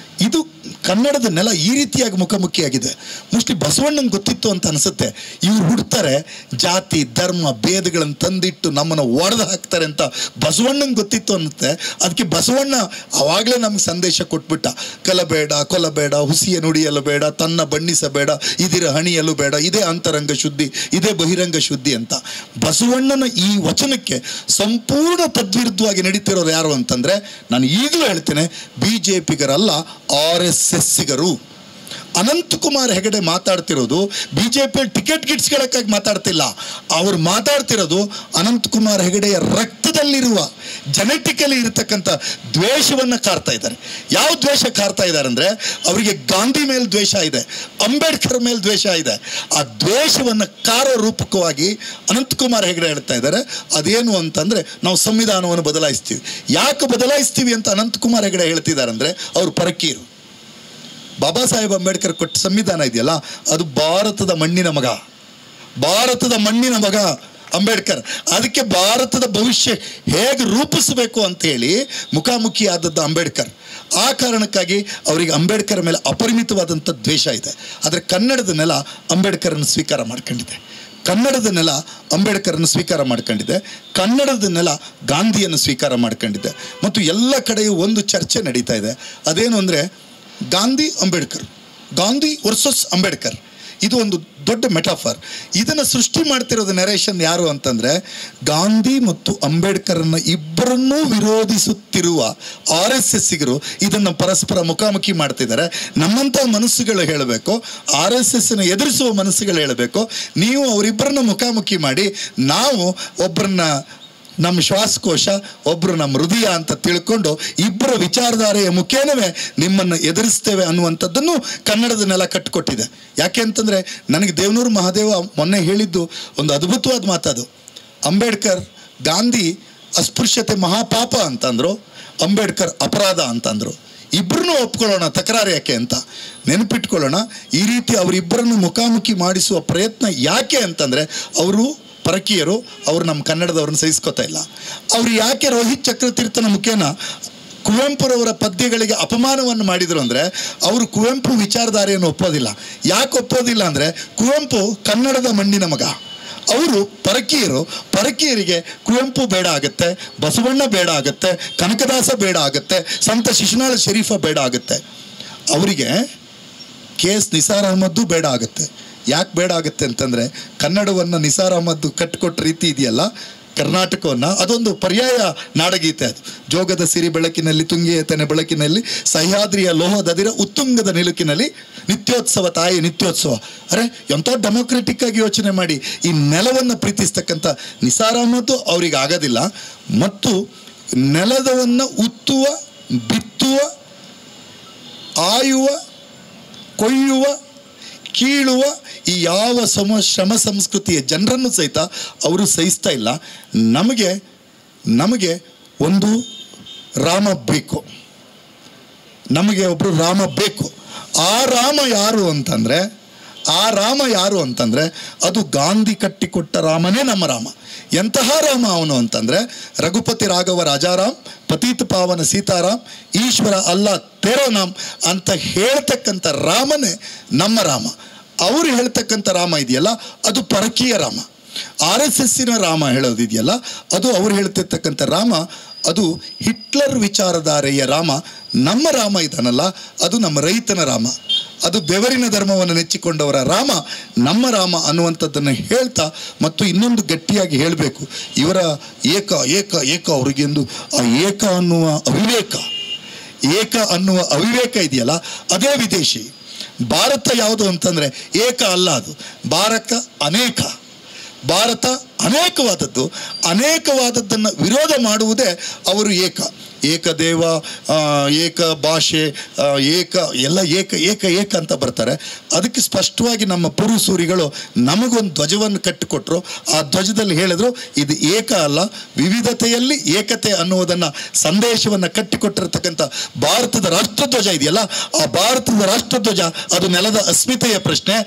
ಇದು ಕನ್ನಡದ ನೆಲ ಈ ರೀತಿಯಾಗಿ ಮುಖಾಮುಖಿಯಾಗಿದೆ. ಮೋಸ್ಟ್ಲಿ ಬಸವಣ್ಣಂಗೆ ಗೊತ್ತಿತ್ತು ಅಂತ ಅನಿಸುತ್ತೆ. ಇವ್ರು ಹುಡ್ತಾರೆ, ಜಾತಿ ಧರ್ಮ ಭೇದಗಳನ್ನು ತಂದಿಟ್ಟು ನಮ್ಮನ್ನು ಒಡೆದು ಹಾಕ್ತಾರೆ ಅಂತ ಬಸವಣ್ಣಂಗೆ ಗೊತ್ತಿತ್ತು ಅನ್ನುತ್ತೆ. ಅದಕ್ಕೆ ಬಸವಣ್ಣ ಆವಾಗಲೇ ನಮ್ಗೆ ಸಂದೇಶ ಕೊಟ್ಬಿಟ್ಟ, ಕಲಬೇಡ, ಕೊಲಬೇಡ, ಹುಸಿಯ ನುಡಿಯಲು ಬೇಡ, ತನ್ನ ಬಣ್ಣಿಸಬೇಡ, ಇದಿರ ಹಣಿಯಲು ಬೇಡ, ಇದೇ ಅಂತರಂಗ ಶುದ್ಧಿ, ಇದೇ ಬಹಿರಂಗ ಶುದ್ಧಿ ಅಂತ. ಬಸವಣ್ಣನ ಈ ವಚನಕ್ಕೆ ಸಂಪೂರ್ಣ ತದ್ವಿರುದ್ಧವಾಗಿ ನಡೀತಿರೋರು ಯಾರು ಅಂತಂದರೆ, ನಾನು ಈಗಲೂ ಹೇಳ್ತೇನೆ, BJPಗರಲ್ಲ, RSSಗರು. ಅನಂತಕುಮಾರ್ ಹೆಗಡೆ ಮಾತಾಡ್ತಿರೋದು BJP ಟಿಕೆಟ್ ಗಿಟ್ಸ್ಗಳಕ್ಕಾಗಿ ಮಾತಾಡ್ತಿಲ್ಲ. ಅವರು ಮಾತಾಡ್ತಿರೋದು ಅನಂತಕುಮಾರ್ ಹೆಗಡೆಯ ರಕ್ತದ ರಕ್ತದಲ್ಲಿರುವ ಜೆನೆಟಿಕಲಿ ಇರತಕ್ಕಂಥ ದ್ವೇಷವನ್ನು ಕಾರ್ತಾ ಇದ್ದಾರೆ. ಯಾವ ದ್ವೇಷ ಕಾರ್ತಾ ಇದ್ದಾರೆ ಅಂದರೆ, ಅವರಿಗೆ ಗಾಂಧಿ ಮೇಲೆ ದ್ವೇಷ ಇದೆ, ಅಂಬೇಡ್ಕರ್ ಮೇಲೆ ದ್ವೇಷ ಇದೆ. ಆ ದ್ವೇಷವನ್ನು ಕಾರೋ ರೂಪಕವಾಗಿ ಅನಂತಕುಮಾರ್ ಹೆಗಡೆ ಹೇಳ್ತಾ ಇದ್ದಾರೆ. ಅದೇನು ಅಂತಂದರೆ, ನಾವು ಸಂವಿಧಾನವನ್ನು ಬದಲಾಯಿಸ್ತೀವಿ. ಯಾಕೆ ಬದಲಾಯಿಸ್ತೀವಿ ಅಂತ ಅನಂತಕುಮಾರ್ ಹೆಗಡೆ ಹೇಳ್ತಿದ್ದಾರೆ ಅಂದರೆ, ಅವರು ಪರಕೀಯರು. ಬಾಬಾ ಸಾಹೇಬ್ ಅಂಬೇಡ್ಕರ್ ಕೊಟ್ಟ ಸಂವಿಧಾನ ಇದೆಯಲ್ಲ, ಅದು ಭಾರತದ ಮಣ್ಣಿನ ಮಗ, ಭಾರತದ ಮಣ್ಣಿನ ಮಗ ಅಂಬೇಡ್ಕರ್. ಅದಕ್ಕೆ ಭಾರತದ ಭವಿಷ್ಯ ಹೇಗೆ ರೂಪಿಸಬೇಕು ಅಂತೇಳಿ ಮುಖಾಮುಖಿ ಆದದ್ದು ಅಂಬೇಡ್ಕರ್. ಆ ಕಾರಣಕ್ಕಾಗಿ ಅವರಿಗೆ ಅಂಬೇಡ್ಕರ್ ಮೇಲೆ ಅಪರಿಮಿತವಾದಂಥ ದ್ವೇಷ ಇದೆ. ಆದರೆ ಕನ್ನಡದ ನೆಲ ಅಂಬೇಡ್ಕರನ್ನು ಸ್ವೀಕಾರ ಮಾಡ್ಕೊಂಡಿದೆ, ಕನ್ನಡದ ನೆಲ ಅಂಬೇಡ್ಕರನ್ನು ಸ್ವೀಕಾರ ಮಾಡ್ಕೊಂಡಿದೆ, ಕನ್ನಡದ ನೆಲ ಗಾಂಧಿಯನ್ನು ಸ್ವೀಕಾರ ಮಾಡ್ಕೊಂಡಿದೆ. ಮತ್ತು ಎಲ್ಲ ಕಡೆಯೂ ಒಂದು ಚರ್ಚೆ ನಡೀತಾ ಇದೆ. ಅದೇನು ಅಂದರೆ, ಗಾಂಧಿ ಅಂಬೇಡ್ಕರ್, ಗಾಂಧಿ ವರ್ಸಸ್ ಅಂಬೇಡ್ಕರ್. ಇದು ಒಂದು ದೊಡ್ಡ ಮೆಟಾಫರ್. ಇದನ್ನು ಸೃಷ್ಟಿ ಮಾಡ್ತಿರೋದು ನರೇಷನ್ ಯಾರು ಅಂತಂದರೆ, ಗಾಂಧಿ ಮತ್ತು ಅಂಬೇಡ್ಕರನ್ನು ಇಬ್ಬರನ್ನೂ ವಿರೋಧಿಸುತ್ತಿರುವ RSSಗರು ಇದನ್ನು ಪರಸ್ಪರ ಮುಖಾಮುಖಿ ಮಾಡ್ತಿದ್ದಾರೆ. ನಮ್ಮಂಥ ಮನಸ್ಸುಗಳು ಹೇಳಬೇಕು, RSSನ ಎದುರಿಸುವ ಮನಸ್ಸುಗಳು ಹೇಳಬೇಕು, ನೀವು ಅವರಿಬ್ಬರನ್ನ ಮುಖಾಮುಖಿ ಮಾಡಿ ನಾವು ಒಬ್ಬರನ್ನ ನಮ್ಮ ಶ್ವಾಸಕೋಶ, ಒಬ್ಬರು ನಮ್ಮ ಹೃದಯ ಅಂತ ತಿಳ್ಕೊಂಡು ಇಬ್ಬರ ವಿಚಾರಧಾರೆಯ ಮುಖೇನವೇ ನಿಮ್ಮನ್ನು ಎದುರಿಸ್ತೇವೆ ಅನ್ನುವಂಥದ್ದನ್ನು ಕನ್ನಡದ ನೆಲ ಕಟ್ಟಿಕೊಟ್ಟಿದೆ. ಯಾಕೆ ಅಂತಂದರೆ, ನನಗೆ ದೇವನೂರು ಮಹಾದೇವ ಮೊನ್ನೆ ಹೇಳಿದ್ದು ಒಂದು ಅದ್ಭುತವಾದ ಮಾತದು. ಅಂಬೇಡ್ಕರ್, ಗಾಂಧಿ ಅಸ್ಪೃಶ್ಯತೆ ಮಹಾಪಾಪ ಅಂತಂದರು, ಅಂಬೇಡ್ಕರ್ ಅಪರಾಧ ಅಂತಂದರು. ಇಬ್ಬರನ್ನೂ ಒಪ್ಕೊಳ್ಳೋಣ, ತಕರಾರು ಯಾಕೆ ಅಂತ ನೆನಪಿಟ್ಕೊಳ್ಳೋಣ. ಈ ರೀತಿ ಅವರಿಬ್ಬರನ್ನು ಮುಖಾಮುಖಿ ಮಾಡಿಸುವ ಪ್ರಯತ್ನ ಯಾಕೆ ಅಂತಂದರೆ, ಅವರು ಪರಕೀಯರು, ಅವರು ನಮ್ಮ ಕನ್ನಡದವ್ರನ್ನ ಸಹಿಸ್ಕೋತಾ ಇಲ್ಲ. ಅವರು ಯಾಕೆ ರೋಹಿತ್ ಚಕ್ರತೀರ್ಥನ ಮುಖೇನ ಕುವೆಂಪುರವರ ಪದ್ಯಗಳಿಗೆ ಅಪಮಾನವನ್ನು ಮಾಡಿದರು ಅಂದರೆ, ಅವರು ಕುವೆಂಪು ವಿಚಾರಧಾರೆಯನ್ನು ಒಪ್ಪೋದಿಲ್ಲ. ಯಾಕೆ ಒಪ್ಪೋದಿಲ್ಲ ಅಂದರೆ, ಕುವೆಂಪು ಕನ್ನಡದ ಮಣ್ಣಿನ ಮಗ, ಅವರು ಪರಕೀಯರು. ಪರಕೀಯರಿಗೆ ಕುವೆಂಪು ಬೇಡ ಆಗುತ್ತೆ, ಬಸವಣ್ಣ ಬೇಡ ಆಗುತ್ತೆ, ಕನಕದಾಸ ಬೇಡ ಆಗುತ್ತೆ, ಸಂತ ಶಿಶುನಾಳ ಶರೀಫ ಬೇಡ ಆಗುತ್ತೆ. ಅವರಿಗೆ KS ನಿಸಾರ್ ಅಹಮದ್ದು ಬೇಡ ಆಗುತ್ತೆ. ಯಾಕೆ ಬೇಡ ಆಗುತ್ತೆ ಅಂತಂದರೆ, ಕನ್ನಡವನ್ನು ನಿಸಾರ್ ಅಹಮದ್ ಕಟ್ಟಿಕೊಟ್ಟ ರೀತಿ ಇದೆಯಲ್ಲ, ಕರ್ನಾಟಕವನ್ನು, ಅದೊಂದು ಪರ್ಯಾಯ ನಾಡಗೀತೆ. ಅದು ಜೋಗದ ಸಿರಿ ಬೆಳಕಿನಲ್ಲಿ, ತುಂಗಿಯ ತೆನೆ ಬೆಳಕಿನಲ್ಲಿ, ಸಹ್ಯಾದ್ರಿಯ ಲೋಹದದಿರ ಉತ್ತುಂಗದ ನಿಲುಕಿನಲ್ಲಿ, ನಿತ್ಯೋತ್ಸವ ತಾಯಿ ನಿತ್ಯೋತ್ಸವ. ಅರೆ, ಎಂಥ ಡೆಮೊಕ್ರೆಟಿಕ್ ಆಗಿ ಯೋಚನೆ ಮಾಡಿ. ಈ ನೆಲವನ್ನು ಪ್ರೀತಿಸ್ತಕ್ಕಂಥ ನಿಸಾರ್ ಅಹಮದ್ ಅವ್ರಿಗೆ ಆಗೋದಿಲ್ಲ. ಮತ್ತು ನೆಲದವನ್ನು ಉತ್ತುವ, ಬಿತ್ತುವ, ಆಯುವ, ಕೊಯ್ಯುವ, ಕೀಳುವ ಈ ಯಾವ ಶ್ರಮ ಸಂಸ್ಕೃತಿಯ ಜನರನ್ನು ಸಹಿತ ಅವರು ಸಹಿಸ್ತಾ ಇಲ್ಲ. ನಮಗೆ ಒಂದು ರಾಮ ಬೇಕು, ನಮಗೆ ಒಬ್ಬರು ರಾಮ ಬೇಕು. ಆ ರಾಮ ಯಾರು ಅಂತಂದರೆ, ಅದು ಗಾಂಧಿ ಕಟ್ಟಿಕೊಟ್ಟ ರಾಮನೇ ನಮ್ಮ ರಾಮ. ಎಂತಹ ರಾಮ ಅವನು ಅಂತಂದರೆ, ರಘುಪತಿ ರಾಘವ ರಾಜಾರಾಮ್, ಪತೀತ ಪಾವನ ಸೀತಾರಾಮ್, ಈಶ್ವರ ಅಲ್ಲ ತೇರೋ ನಾಮ್ ಅಂತ ಹೇಳ್ತಕ್ಕಂಥ ರಾಮನೇ ನಮ್ಮ ರಾಮ. ಅವರು ಹೇಳ್ತಕ್ಕಂಥ ರಾಮ ಇದೆಯಲ್ಲ, ಅದು ಪರಕೀಯ ರಾಮ. RSSನ ರಾಮ ಹೇಳೋದಿದೆಯಲ್ಲ, ಅದು ಅವ್ರು ಹೇಳ್ತಿರ್ತಕ್ಕಂಥ ರಾಮ, ಅದು ಹಿಟ್ಲರ್ ವಿಚಾರಧಾರೆಯ ರಾಮ. ನಮ್ಮ ರಾಮ ಇದನ್ನಲ್ಲ, ಅದು ನಮ್ಮ ರೈತನ ರಾಮ, ಅದು ಬೆವರಿನ ಧರ್ಮವನ್ನು ನೆಚ್ಚಿಕೊಂಡವರ ರಾಮ ನಮ್ಮ ರಾಮ ಅನ್ನುವಂಥದ್ದನ್ನು ಹೇಳ್ತಾ, ಮತ್ತು ಇನ್ನೊಂದು ಗಟ್ಟಿಯಾಗಿ ಹೇಳಬೇಕು, ಇವರ ಏಕ ಏಕ ಏಕ ಅವ್ರಿಗೆಂದು ಆ ಏಕ ಅನ್ನುವ ಅವಿವೇಕ ಇದೆಯಲ್ಲ, ಅದೇ ವಿದೇಶಿ. ಭಾರತ ಯಾವುದು ಅಂತಂದರೆ ಏಕ ಅಲ್ಲ, ಅದು ಭಾರತ ಅನೇಕವಾದದ್ದು. ಅನೇಕವಾದದ್ದನ್ನು ವಿರೋಧ ಮಾಡುವುದೇ ಅವರು ಏಕದೇವ, ಏಕ ಭಾಷೆ, ಎಲ್ಲ ಏಕ ಅಂತ ಬರ್ತಾರೆ. ಅದಕ್ಕೆ ಸ್ಪಷ್ಟವಾಗಿ ನಮ್ಮ ಪೂರ್ವಸೂರಿಗಳು ನಮಗೊಂದು ಧ್ವಜವನ್ನು ಕಟ್ಟಿಕೊಟ್ರು. ಆ ಧ್ವಜದಲ್ಲಿ ಹೇಳಿದ್ರು, ಇದು ಏಕ ಅಲ್ಲ, ವಿವಿಧತೆಯಲ್ಲಿ ಏಕತೆ ಅನ್ನುವುದನ್ನು ಸಂದೇಶವನ್ನು ಕಟ್ಟಿಕೊಟ್ಟಿರತಕ್ಕಂಥ ಭಾರತದ ರಾಷ್ಟ್ರಧ್ವಜ ಇದೆಯಲ್ಲ, ಆ ಭಾರತದ ರಾಷ್ಟ್ರಧ್ವಜ ಅದು ನೆಲದ ಅಸ್ಮಿತೆಯ ಪ್ರಶ್ನೆ.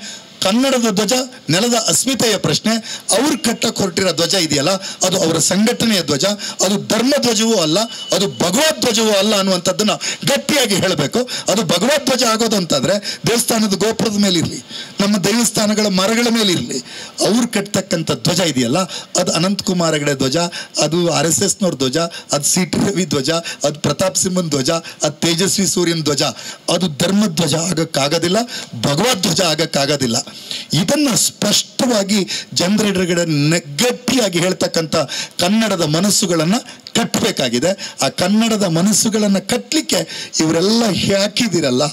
ಕನ್ನಡದ ಧ್ವಜ ನೆಲದ ಅಸ್ಮಿತೆಯ ಪ್ರಶ್ನೆ. ಅವರು ಕಟ್ಟಕ್ಕೆ ಹೊರಟಿರೋ ಧ್ವಜ ಇದೆಯಲ್ಲ, ಅದು ಅವರ ಸಂಘಟನೆಯ ಧ್ವಜ, ಅದು ಧರ್ಮ ಧ್ವಜವೂ ಅಲ್ಲ, ಅದು ಭಗವದ್ ಧ್ವಜವೂ ಅಲ್ಲ ಅನ್ನುವಂಥದ್ದನ್ನು ಗಟ್ಟಿಯಾಗಿ ಹೇಳಬೇಕು. ಅದು ಭಗವದ್ ಧ್ವಜ ಆಗೋದು ಅಂತಂದರೆ ದೇವಸ್ಥಾನದ ಗೋಪುರದ ಮೇಲಿರಲಿ, ನಮ್ಮ ದೇವಸ್ಥಾನಗಳ ಮರಗಳ ಮೇಲಿರಲಿ. ಅವ್ರು ಕಟ್ತಕ್ಕಂಥ ಧ್ವಜ ಇದೆಯಲ್ಲ, ಅದು ಅನಂತಕುಮಾರ್ ಹೆಗಡೆ ಧ್ವಜ, ಅದು RSSನವ್ರ ಧ್ವಜ, ಅದು CT ರವಿ ಧ್ವಜ, ಅದು ಪ್ರತಾಪ್ ಸಿಂಹನ್ ಧ್ವಜ, ಅದು ತೇಜಸ್ವಿ ಸೂರ್ಯನ ಧ್ವಜ. ಅದು ಧರ್ಮ ಧ್ವಜ ಆಗಕ್ಕಾಗೋದಿಲ್ಲ, ಭಗವದ್ ಧ್ವಜ ಆಗಕ್ಕಾಗೋದಿಲ್ಲ. ಇದನ್ನು ಸ್ಪಷ್ಟವಾಗಿ ಜನರೆದುರುಗಡೆ ಗಟ್ಟಿಯಾಗಿ ಹೇಳ್ತಕ್ಕಂಥ ಕನ್ನಡದ ಮನಸ್ಸುಗಳನ್ನು ಕಟ್ಟಬೇಕಾಗಿದೆ. ಆ ಕನ್ನಡದ ಮನಸ್ಸುಗಳನ್ನು ಕಟ್ಟಲಿಕ್ಕೆ ಇವರೆಲ್ಲ ಹಾಕಿದಿರಲ್ಲ,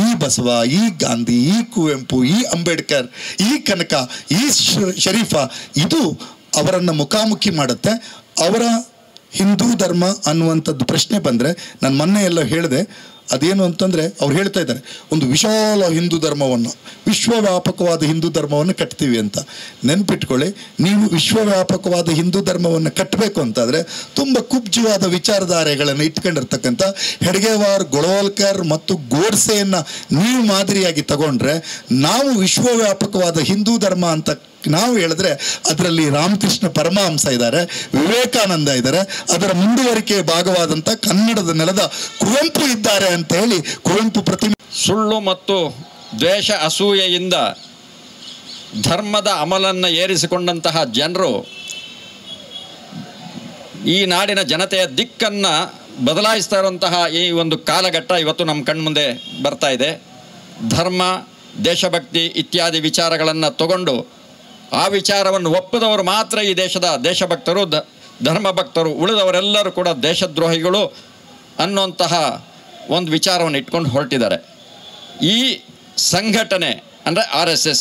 ಈ ಬಸವ, ಈ ಗಾಂಧಿ, ಈ ಕುವೆಂಪು, ಈ ಅಂಬೇಡ್ಕರ್, ಈ ಕನಕ, ಈ ಶರೀಫ, ಇದು ಅವರನ್ನು ಮುಖಾಮುಖಿ ಮಾಡುತ್ತೆ. ಅವರ ಹಿಂದೂ ಧರ್ಮ ಅನ್ನುವಂಥದ್ದು ಪ್ರಶ್ನೆ ಬಂದರೆ, ನಾನು ಮೊನ್ನೆ ಎಲ್ಲ ಹೇಳಿದೆ, ಅದೇನು ಅಂತಂದರೆ ಅವ್ರು ಹೇಳ್ತಾ ಇದ್ದಾರೆ ಒಂದು ವಿಶಾಲ ಹಿಂದೂ ಧರ್ಮವನ್ನು, ವಿಶ್ವವ್ಯಾಪಕವಾದ ಹಿಂದೂ ಧರ್ಮವನ್ನು ಕಟ್ತೀವಿ ಅಂತ. ನೆನಪಿಟ್ಕೊಳ್ಳಿ, ನೀವು ವಿಶ್ವವ್ಯಾಪಕವಾದ ಹಿಂದೂ ಧರ್ಮವನ್ನು ಕಟ್ಟಬೇಕು ಅಂತಾದರೆ ತುಂಬ ಕುಬ್ಜವಾದ ವಿಚಾರಧಾರೆಗಳನ್ನು ಇಟ್ಕೊಂಡಿರ್ತಕ್ಕಂಥ ಹೆಡ್ಗೇವಾರ್, ಗೊಳವಲ್ಕರ್ ಮತ್ತು ಗೋಡ್ಸೆಯನ್ನು ನೀವು ಮಾದರಿಯಾಗಿ ತಗೊಂಡ್ರೆ, ನಾವು ವಿಶ್ವವ್ಯಾಪಕವಾದ ಹಿಂದೂ ಧರ್ಮ ಅಂತ ನಾವು ಹೇಳಿದ್ರೆ ಅದರಲ್ಲಿ ರಾಮಕೃಷ್ಣ ಪರಮಹಂಸ ಇದ್ದಾರೆ, ವಿವೇಕಾನಂದ ಇದ್ದಾರೆ, ಅದರ ಮುಂದುವರಿಕೆ ಭಾಗವಾದಂಥ ಕನ್ನಡದ ನೆಲದ ಕುವೆಂಪು ಇದ್ದಾರೆ ಅಂತ ಹೇಳಿ ಕುವೆಂಪು ಪ್ರತಿಮೆ. ಸುಳ್ಳು ಮತ್ತು ದ್ವೇಷ ಅಸೂಯೆಯಿಂದ ಧರ್ಮದ ಅಮಲನ್ನು ಏರಿಸಿಕೊಂಡಂತಹ ಜನರು ಈ ನಾಡಿನ ಜನತೆಯ ದಿಕ್ಕನ್ನು ಬದಲಾಯಿಸ್ತಾ ಇರುವಂತಹ ಈ ಒಂದು ಕಾಲಘಟ್ಟ ಇವತ್ತು ನಮ್ಮ ಕಣ್ಮುಂದೆ ಬರ್ತಾ ಇದೆ. ಧರ್ಮ, ದೇಶಭಕ್ತಿ ಇತ್ಯಾದಿ ವಿಚಾರಗಳನ್ನು ತಗೊಂಡು ಆ ವಿಚಾರವನ್ನು ಒಪ್ಪದವರು ಮಾತ್ರ ಈ ದೇಶದ ದೇಶಭಕ್ತರು, ಧರ್ಮಭಕ್ತರು. ಉಳಿದವರೆಲ್ಲರೂ ಕೂಡ ದೇಶದ್ರೋಹಿಗಳು ಅನ್ನುವಂತಹ ಒಂದು ವಿಚಾರವನ್ನು ಇಟ್ಕೊಂಡು ಹೊರಟಿದ್ದಾರೆ. ಈ ಸಂಘಟನೆ ಅಂದರೆ RSS,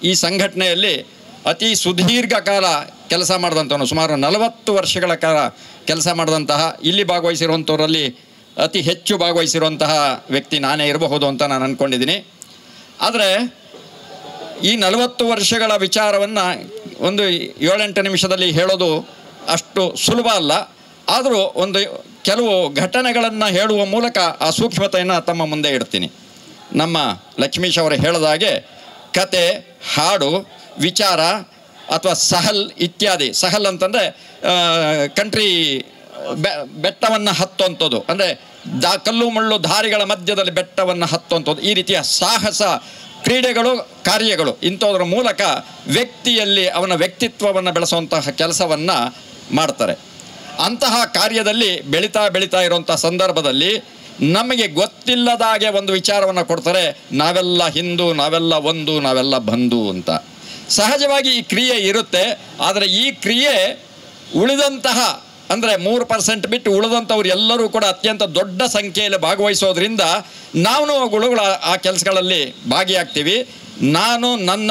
ಈ ಸಂಘಟನೆಯಲ್ಲಿ ಅತಿ ಸುದೀರ್ಘ ಕಾಲ ಕೆಲಸ ಮಾಡಿದಂಥವನು, ಸುಮಾರು 40 ವರ್ಷಗಳ ಕಾಲ ಕೆಲಸ ಮಾಡಿದಂತಹ, ಇಲ್ಲಿ ಭಾಗವಹಿಸಿರುವಂಥವರಲ್ಲಿ ಅತಿ ಹೆಚ್ಚು ಭಾಗವಹಿಸಿರುವಂತಹ ವ್ಯಕ್ತಿ ನಾನೇ ಇರಬಹುದು ಅಂತ ನಾನು ಅಂದ್ಕೊಂಡಿದ್ದೀನಿ. ಆದರೆ ಈ 40 ವರ್ಷಗಳ ವಿಚಾರವನ್ನು ಒಂದು 7-8 ನಿಮಿಷದಲ್ಲಿ ಹೇಳೋದು ಅಷ್ಟು ಸುಲಭ ಅಲ್ಲ. ಆದರೂ ಒಂದು ಕೆಲವು ಘಟನೆಗಳನ್ನು ಹೇಳುವ ಮೂಲಕ ಆ ಸೂಕ್ಷ್ಮತೆಯನ್ನು ತಮ್ಮ ಮುಂದೆ ಇಡ್ತೀನಿ. ನಮ್ಮ ಲಕ್ಷ್ಮೀಶ್ ಅವರು ಹೇಳಿದಾಗೆ ಕತೆ, ಹಾಡು, ವಿಚಾರ ಅಥವಾ ಸಹಲ್ ಇತ್ಯಾದಿ. ಸಹಲ್ ಅಂತಂದರೆ ಕಂಟ್ರಿ ಬೆಟ್ಟವನ್ನು ಹತ್ತುವಂಥದ್ದು, ಅಂದರೆ ಕಲ್ಲು ಮುಳ್ಳು ದಾರಿಗಳ ಮಧ್ಯದಲ್ಲಿ ಬೆಟ್ಟವನ್ನು ಹತ್ತುವಂಥದ್ದು. ಈ ರೀತಿಯ ಸಾಹಸ ಕ್ರೀಡೆಗಳು, ಕಾರ್ಯಗಳು, ಇಂಥದ್ರ ಮೂಲಕ ವ್ಯಕ್ತಿಯಲ್ಲಿ ಅವನ ವ್ಯಕ್ತಿತ್ವವನ್ನು ಬೆಳೆಸುವಂತಹ ಕೆಲಸವನ್ನು ಮಾಡ್ತಾರೆ. ಅಂತಹ ಕಾರ್ಯದಲ್ಲಿ ಬೆಳೀತಾ ಇರುವಂಥ ಸಂದರ್ಭದಲ್ಲಿ ನಮಗೆ ಗೊತ್ತಿಲ್ಲದಾಗೆ ಒಂದು ವಿಚಾರವನ್ನು ಕೊಡ್ತಾರೆ, ನಾವೆಲ್ಲ ಹಿಂದೂ, ನಾವೆಲ್ಲ ಒಂದು, ನಾವೆಲ್ಲ ಬಂಧು ಅಂತ. ಸಹಜವಾಗಿ ಈ ಕ್ರಿಯೆ ಇರುತ್ತೆ. ಆದರೆ ಈ ಕ್ರಿಯೆ ಉಳಿದಂತಹ ಅಂದರೆ 3% ಬಿಟ್ಟು ಉಳಿದಂಥವ್ರು ಎಲ್ಲರೂ ಕೂಡ ಅತ್ಯಂತ ದೊಡ್ಡ ಸಂಖ್ಯೆಯಲ್ಲಿ ಭಾಗವಹಿಸೋದ್ರಿಂದ ನಾವುಗಳು ಆ ಕೆಲಸಗಳಲ್ಲಿ ಭಾಗಿಯಾಗ್ತೀವಿ. ನಾನು ನನ್ನ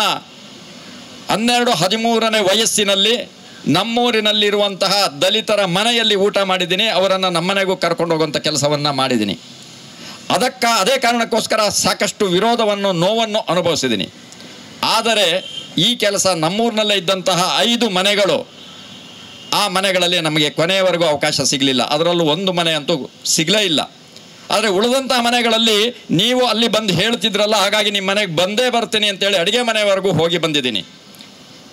12-13ನೇ ವಯಸ್ಸಿನಲ್ಲಿ ನಮ್ಮೂರಿನಲ್ಲಿರುವಂತಹ ದಲಿತರ ಮನೆಯಲ್ಲಿ ಊಟ ಮಾಡಿದ್ದೀನಿ. ಅವರನ್ನು ನಮ್ಮನೆಗೂ ಕರ್ಕೊಂಡು ಹೋಗುವಂಥ ಕೆಲಸವನ್ನು ಮಾಡಿದ್ದೀನಿ. ಅದೇ ಕಾರಣಕ್ಕೋಸ್ಕರ ಸಾಕಷ್ಟು ವಿರೋಧವನ್ನು, ನೋವನ್ನು ಅನುಭವಿಸಿದ್ದೀನಿ. ಆದರೆ ಈ ಕೆಲಸ ನಮ್ಮೂರಿನಲ್ಲೇ ಇದ್ದಂತಹ 5 ಮನೆಗಳು, ಆ ಮನೆಗಳಲ್ಲಿ ನಮಗೆ ಕೊನೆಯವರೆಗೂ ಅವಕಾಶ ಸಿಗಲಿಲ್ಲ. ಅದರಲ್ಲೂ ಒಂದು ಮನೆ ಅಂತೂ ಸಿಗಲೇ ಇಲ್ಲ. ಆದರೆ ಉಳಿದಂಥ ಮನೆಗಳಲ್ಲಿ ನೀವು ಅಲ್ಲಿ ಬಂದು ಹೇಳ್ತಿದ್ರಲ್ಲ, ಹಾಗಾಗಿ ನಿಮ್ಮ ಮನೆಗೆ ಬಂದೇ ಬರ್ತೀನಿ ಅಂತೇಳಿ ಅಡುಗೆ ಮನೆಯವರೆಗೂ ಹೋಗಿ ಬಂದಿದ್ದೀನಿ.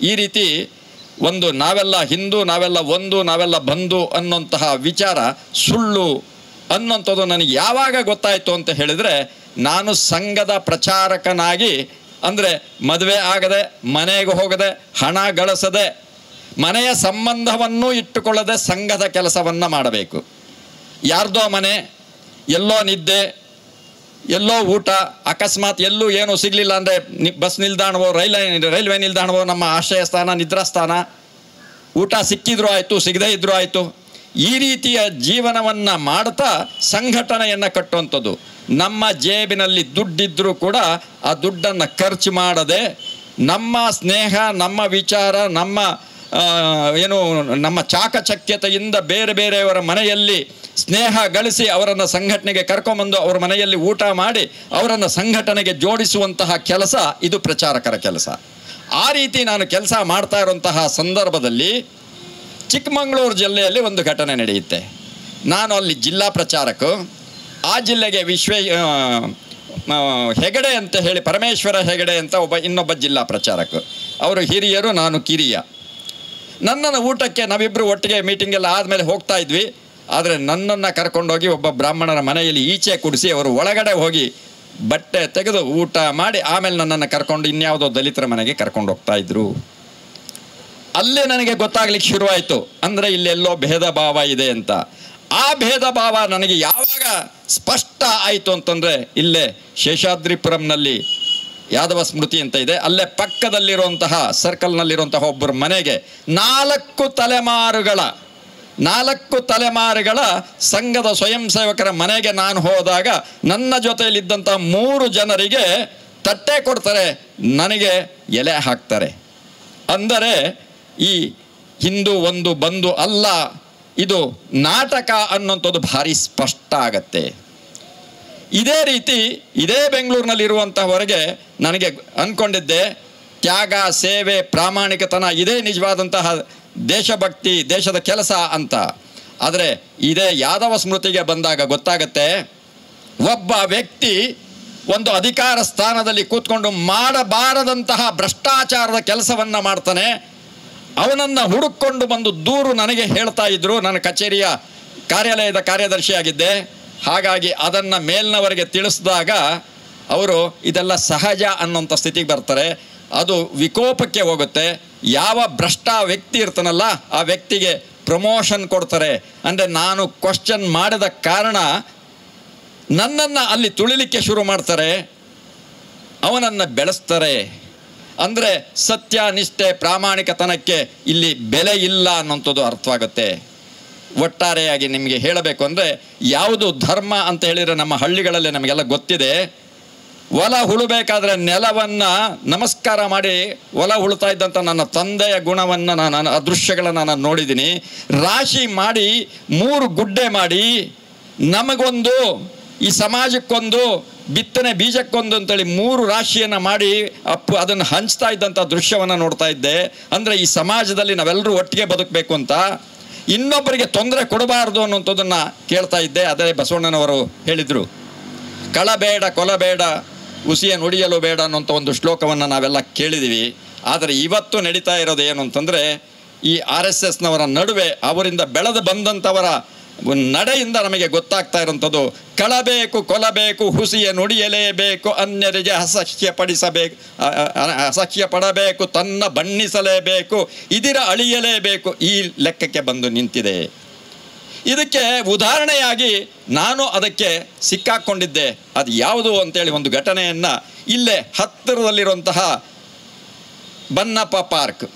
ಈ ರೀತಿ ಒಂದು ನಾವೆಲ್ಲ ಹಿಂದೂ, ನಾವೆಲ್ಲ ಒಂದು, ನಾವೆಲ್ಲ ಬಂಧು ಅನ್ನೋಂತಹ ವಿಚಾರ ಸುಳ್ಳು ಅನ್ನೋಂಥದ್ದು ನನಗೆ ಯಾವಾಗ ಗೊತ್ತಾಯಿತು ಅಂತ ಹೇಳಿದರೆ, ನಾನು ಸಂಘದ ಪ್ರಚಾರಕನಾಗಿ, ಅಂದರೆ ಮದುವೆ ಆಗದೆ, ಮನೆಗೆ ಹೋಗದೆ, ಹಣ ಗಳಿಸದೆ, ಮನೆಯ ಸಂಬಂಧವನ್ನು ಇಟ್ಟುಕೊಳ್ಳದೆ ಸಂಘದ ಕೆಲಸವನ್ನು ಮಾಡಬೇಕು. ಯಾರ್ದೋ ಮನೆ, ಎಲ್ಲೋ ನಿದ್ದೆ, ಎಲ್ಲೋ ಊಟ, ಅಕಸ್ಮಾತ್ ಎಲ್ಲೂ ಏನೂ ಸಿಗಲಿಲ್ಲ ಅಂದರೆ ಬಸ್ ನಿಲ್ದಾಣವೋ, ರೈಲ್ವೆ ನಿಲ್ದಾಣವೋ ನಮ್ಮ ಆಶ್ರಯ ಸ್ಥಾನ, ನಿದ್ರಾ ಸ್ಥಾನ. ಊಟ ಸಿಕ್ಕಿದ್ರೂ ಆಯಿತು, ಸಿಗದೇ ಇದ್ರೂ ಆಯಿತು. ಈ ರೀತಿಯ ಜೀವನವನ್ನು ಮಾಡ್ತಾ ಸಂಘಟನೆಯನ್ನು ಕಟ್ಟುವಂಥದ್ದು. ನಮ್ಮ ಜೇಬಿನಲ್ಲಿ ದುಡ್ಡಿದ್ದರೂ ಕೂಡ ಆ ದುಡ್ಡನ್ನು ಖರ್ಚು ಮಾಡದೆ, ನಮ್ಮ ಸ್ನೇಹ, ನಮ್ಮ ವಿಚಾರ, ನಮ್ಮ ಚಾಕಚಕ್ಯತೆಯಿಂದ ಬೇರೆ ಬೇರೆಯವರ ಮನೆಯಲ್ಲಿ ಸ್ನೇಹ ಗಳಿಸಿ ಅವರನ್ನು ಸಂಘಟನೆಗೆ ಕರ್ಕೊಂಬಂದು ಅವರ ಮನೆಯಲ್ಲಿ ಊಟ ಮಾಡಿ ಅವರನ್ನು ಸಂಘಟನೆಗೆ ಜೋಡಿಸುವಂತಹ ಕೆಲಸ ಇದು ಪ್ರಚಾರಕರ ಕೆಲಸ. ಆ ರೀತಿ ನಾನು ಕೆಲಸ ಮಾಡ್ತಾ ಇರುವಂತಹ ಸಂದರ್ಭದಲ್ಲಿ ಚಿಕ್ಕಮಗಳೂರು ಜಿಲ್ಲೆಯಲ್ಲಿ ಒಂದು ಘಟನೆ ನಡೆಯುತ್ತೆ. ನಾನು ಅಲ್ಲಿ ಜಿಲ್ಲಾ ಪ್ರಚಾರಕ. ಆ ಜಿಲ್ಲೆಗೆ ಹೆಗಡೆ ಅಂತ ಹೇಳಿ, ಪರಮೇಶ್ವರ ಹೆಗಡೆ ಅಂತ ಇನ್ನೊಬ್ಬ ಜಿಲ್ಲಾ ಪ್ರಚಾರಕ. ಅವರು ಹಿರಿಯರು, ನಾನು ಕಿರಿಯ. ನನ್ನನ್ನು ಊಟಕ್ಕೆ ನಾವಿಬ್ಬರು ಒಟ್ಟಿಗೆ ಮೀಟಿಂಗೆಲ್ಲ ಆದಮೇಲೆ ಹೋಗ್ತಾ ಇದ್ವಿ. ಆದರೆ ನನ್ನನ್ನು ಕರ್ಕೊಂಡೋಗಿ ಒಬ್ಬ ಬ್ರಾಹ್ಮಣರ ಮನೆಯಲ್ಲಿ ಈಚೆ ಕುಡಿಸಿ ಅವರು ಒಳಗಡೆ ಹೋಗಿ ಬಟ್ಟೆ ತೆಗೆದು ಊಟ ಮಾಡಿ ಆಮೇಲೆ ನನ್ನನ್ನು ಕರ್ಕೊಂಡು ಇನ್ಯಾವುದೋ ದಲಿತರ ಮನೆಗೆ ಕರ್ಕೊಂಡು ಹೋಗ್ತಾ ಇದ್ರು. ಅಲ್ಲೇ ನನಗೆ ಗೊತ್ತಾಗ್ಲಿಕ್ಕೆ ಶುರುವಾಯಿತು, ಅಂದರೆ ಇಲ್ಲೆಲ್ಲೋ ಭೇದ ಭಾವ ಇದೆ ಅಂತ. ಆ ಭೇದ ಭಾವ ನನಗೆ ಯಾವಾಗ ಸ್ಪಷ್ಟ ಆಯಿತು ಅಂತಂದರೆ, ಇಲ್ಲೇ ಶೇಷಾದ್ರಿಪುರಂನಲ್ಲಿ ಯಾದವ ಸ್ಮೃತಿ ಅಂತ ಇದೆ, ಅಲ್ಲೇ ಪಕ್ಕದಲ್ಲಿರುವಂತಹ ಸರ್ಕಲ್ನಲ್ಲಿರುವಂತಹ ಒಬ್ಬರ ಮನೆಗೆ 4 ತಲೆಮಾರುಗಳ ಸಂಘದ ಸ್ವಯಂ ಸೇವಕರ ಮನೆಗೆ ನಾನು ಹೋದಾಗ ನನ್ನ ಜೊತೆಯಲ್ಲಿದ್ದಂಥ 3 ಜನರಿಗೆ ತಟ್ಟೆ ಕೊಡ್ತಾರೆ, ನನಗೆ ಎಲೆ ಹಾಕ್ತಾರೆ. ಅಂದರೆ ಈ ಹಿಂದೂ ಒಂದು ಬಂಧು ಅಲ್ಲ ಇದು ನಾಟಕ ಅನ್ನೋಂಥದ್ದು ಭಾರಿ ಸ್ಪಷ್ಟ ಆಗತ್ತೆ. ಇದೇ ರೀತಿ ಇದೇ ಬೆಂಗಳೂರಿನಲ್ಲಿರುವಂತಹವರೆಗೆ ನನಗೆ ಅಂದ್ಕೊಂಡಿದ್ದೆ ತ್ಯಾಗ, ಸೇವೆ, ಪ್ರಾಮಾಣಿಕತನ ಇದೇ ನಿಜವಾದಂತಹ ದೇಶಭಕ್ತಿ, ದೇಶದ ಕೆಲಸ ಅಂತ. ಆದರೆ ಇದೇ ಯಾದವ ಸ್ಮೃತಿಗೆ ಬಂದಾಗ ಗೊತ್ತಾಗತ್ತೆ, ಒಬ್ಬ ವ್ಯಕ್ತಿ ಒಂದು ಅಧಿಕಾರ ಸ್ಥಾನದಲ್ಲಿ ಕೂತ್ಕೊಂಡು ಮಾಡಬಾರದಂತಹ ಭ್ರಷ್ಟಾಚಾರದ ಕೆಲಸವನ್ನು ಮಾಡ್ತಾನೆ. ಅವನನ್ನು ಹುಡುಕೊಂಡು ಬಂದು ದೂರು ನನಗೆ ಹೇಳ್ತಾ ಇದ್ದರು. ನನ್ನ ಕಚೇರಿಯ ಕಾರ್ಯಾಲಯದ ಕಾರ್ಯದರ್ಶಿಯಾಗಿದ್ದೆ. ಹಾಗಾಗಿ ಅದನ್ನು ಮೇಲಿನವರಿಗೆ ತಿಳಿಸಿದಾಗ ಅವರು ಇದೆಲ್ಲ ಸಹಜ ಅನ್ನೋಂಥ ಸ್ಥಿತಿಗೆ ಬರ್ತಾರೆ. ಅದು ವಿಕೋಪಕ್ಕೆ ಹೋಗುತ್ತೆ. ಯಾವ ಭ್ರಷ್ಟ ವ್ಯಕ್ತಿ ಇರ್ತಾನಲ್ಲ ಆ ವ್ಯಕ್ತಿಗೆ ಪ್ರಮೋಷನ್ ಕೊಡ್ತಾರೆ. ಅಂದರೆ ನಾನು ಕ್ವಶನ್ ಮಾಡಿದ ಕಾರಣ ನನ್ನನ್ನು ಅಲ್ಲಿ ತುಳಿಲಿಕ್ಕೆ ಶುರು ಮಾಡ್ತಾರೆ, ಅವನನ್ನು ಬೆಳೆಸ್ತಾರೆ. ಅಂದರೆ ಸತ್ಯ, ನಿಷ್ಠೆ, ಪ್ರಾಮಾಣಿಕತನಕ್ಕೆ ಇಲ್ಲಿ ಬೆಲೆ ಇಲ್ಲ ಅನ್ನೋಂಥದ್ದು ಅರ್ಥವಾಗುತ್ತೆ. ಒಟ್ಟಾರೆಯಾಗಿ ನಿಮಗೆ ಹೇಳಬೇಕು ಅಂದರೆ ಯಾವುದು ಧರ್ಮ ಅಂತ ಹೇಳಿದರೆ ನಮ್ಮ ಹಳ್ಳಿಗಳಲ್ಲಿ ನಮಗೆಲ್ಲ ಗೊತ್ತಿದೆ. ಹೊಲ ಉಳಬೇಕಾದ್ರೆ ನೆಲವನ್ನು ನಮಸ್ಕಾರ ಮಾಡಿ ಹೊಲ ಉಳ್ತಾ ಇದ್ದಂಥ ನನ್ನ ತಂದೆಯ ಗುಣವನ್ನು ನಾನು ಆ ದೃಶ್ಯಗಳನ್ನು ನಾನು ನೋಡಿದ್ದೀನಿ. ರಾಶಿ ಮಾಡಿ 3 ಗುಡ್ಡೆ ಮಾಡಿ ನಮಗೊಂದು, ಈ ಸಮಾಜಕ್ಕೊಂದು, ಬಿತ್ತನೆ ಬೀಜಕ್ಕೊಂದು ಅಂತೇಳಿ 3 ರಾಶಿಯನ್ನು ಮಾಡಿ ಅದನ್ನು ಹಂಚ್ತಾ ಇದ್ದಂಥ ದೃಶ್ಯವನ್ನು ನೋಡ್ತಾ ಇದ್ದೆ. ಅಂದರೆ ಈ ಸಮಾಜದಲ್ಲಿ ನಾವೆಲ್ಲರೂ ಒಟ್ಟಿಗೆ ಬದುಕಬೇಕು ಅಂತ, ಇನ್ನೊಬ್ಬರಿಗೆ ತೊಂದರೆ ಕೊಡಬಾರ್ದು ಅನ್ನೋಂಥದ್ದನ್ನು ಕೇಳ್ತಾ ಇದ್ದೆ. ಅದೇ ಬಸವಣ್ಣನವರು ಹೇಳಿದರು, ಕಳಬೇಡ, ಕೊಲಬೇಡ, ಉಸಿಯ ನುಡಿಯಲು ಬೇಡ ಅನ್ನೋಂಥ ಒಂದು ಶ್ಲೋಕವನ್ನು ನಾವೆಲ್ಲ ಕೇಳಿದ್ದೀವಿ. ಆದರೆ ಇವತ್ತು ನಡೀತಾ ಇರೋದು ಏನು ಅಂತಂದರೆ, ಈ RSSನವರ ನಡುವೆ ಅವರಿಂದ ಬೆಳೆದು ಬಂದಂಥವರ ನಡೆಯಿಂದ ನಮಗೆ ಗೊತ್ತಾಗ್ತಾ ಇರೋಂಥದ್ದು, ಕಳಬೇಕು, ಕೊಲಬೇಕು, ಹುಸಿಯ ನುಡಿಯಲೇಬೇಕು, ಅನ್ಯರಿಗೆ ಅಸಹ್ಯ ಪಡಬೇಕು, ತನ್ನ ಬಣ್ಣಿಸಲೇಬೇಕು, ಇದಿರ ಅಳಿಯಲೇಬೇಕು, ಈ ಲೆಕ್ಕಕ್ಕೆ ಬಂದು ನಿಂತಿದೆ. ಇದಕ್ಕೆ ಉದಾಹರಣೆಯಾಗಿ ನಾನು ಅದಕ್ಕೆ ಸಿಕ್ಕಾಕ್ಕೊಂಡಿದ್ದೆ. ಅದು ಯಾವುದು ಅಂತೇಳಿ ಒಂದು ಘಟನೆಯನ್ನು ಇಲ್ಲೇ ಹತ್ತಿರದಲ್ಲಿರುವಂತಹ ಬನ್ನಪ್ಪ ಪಾರ್ಕ್,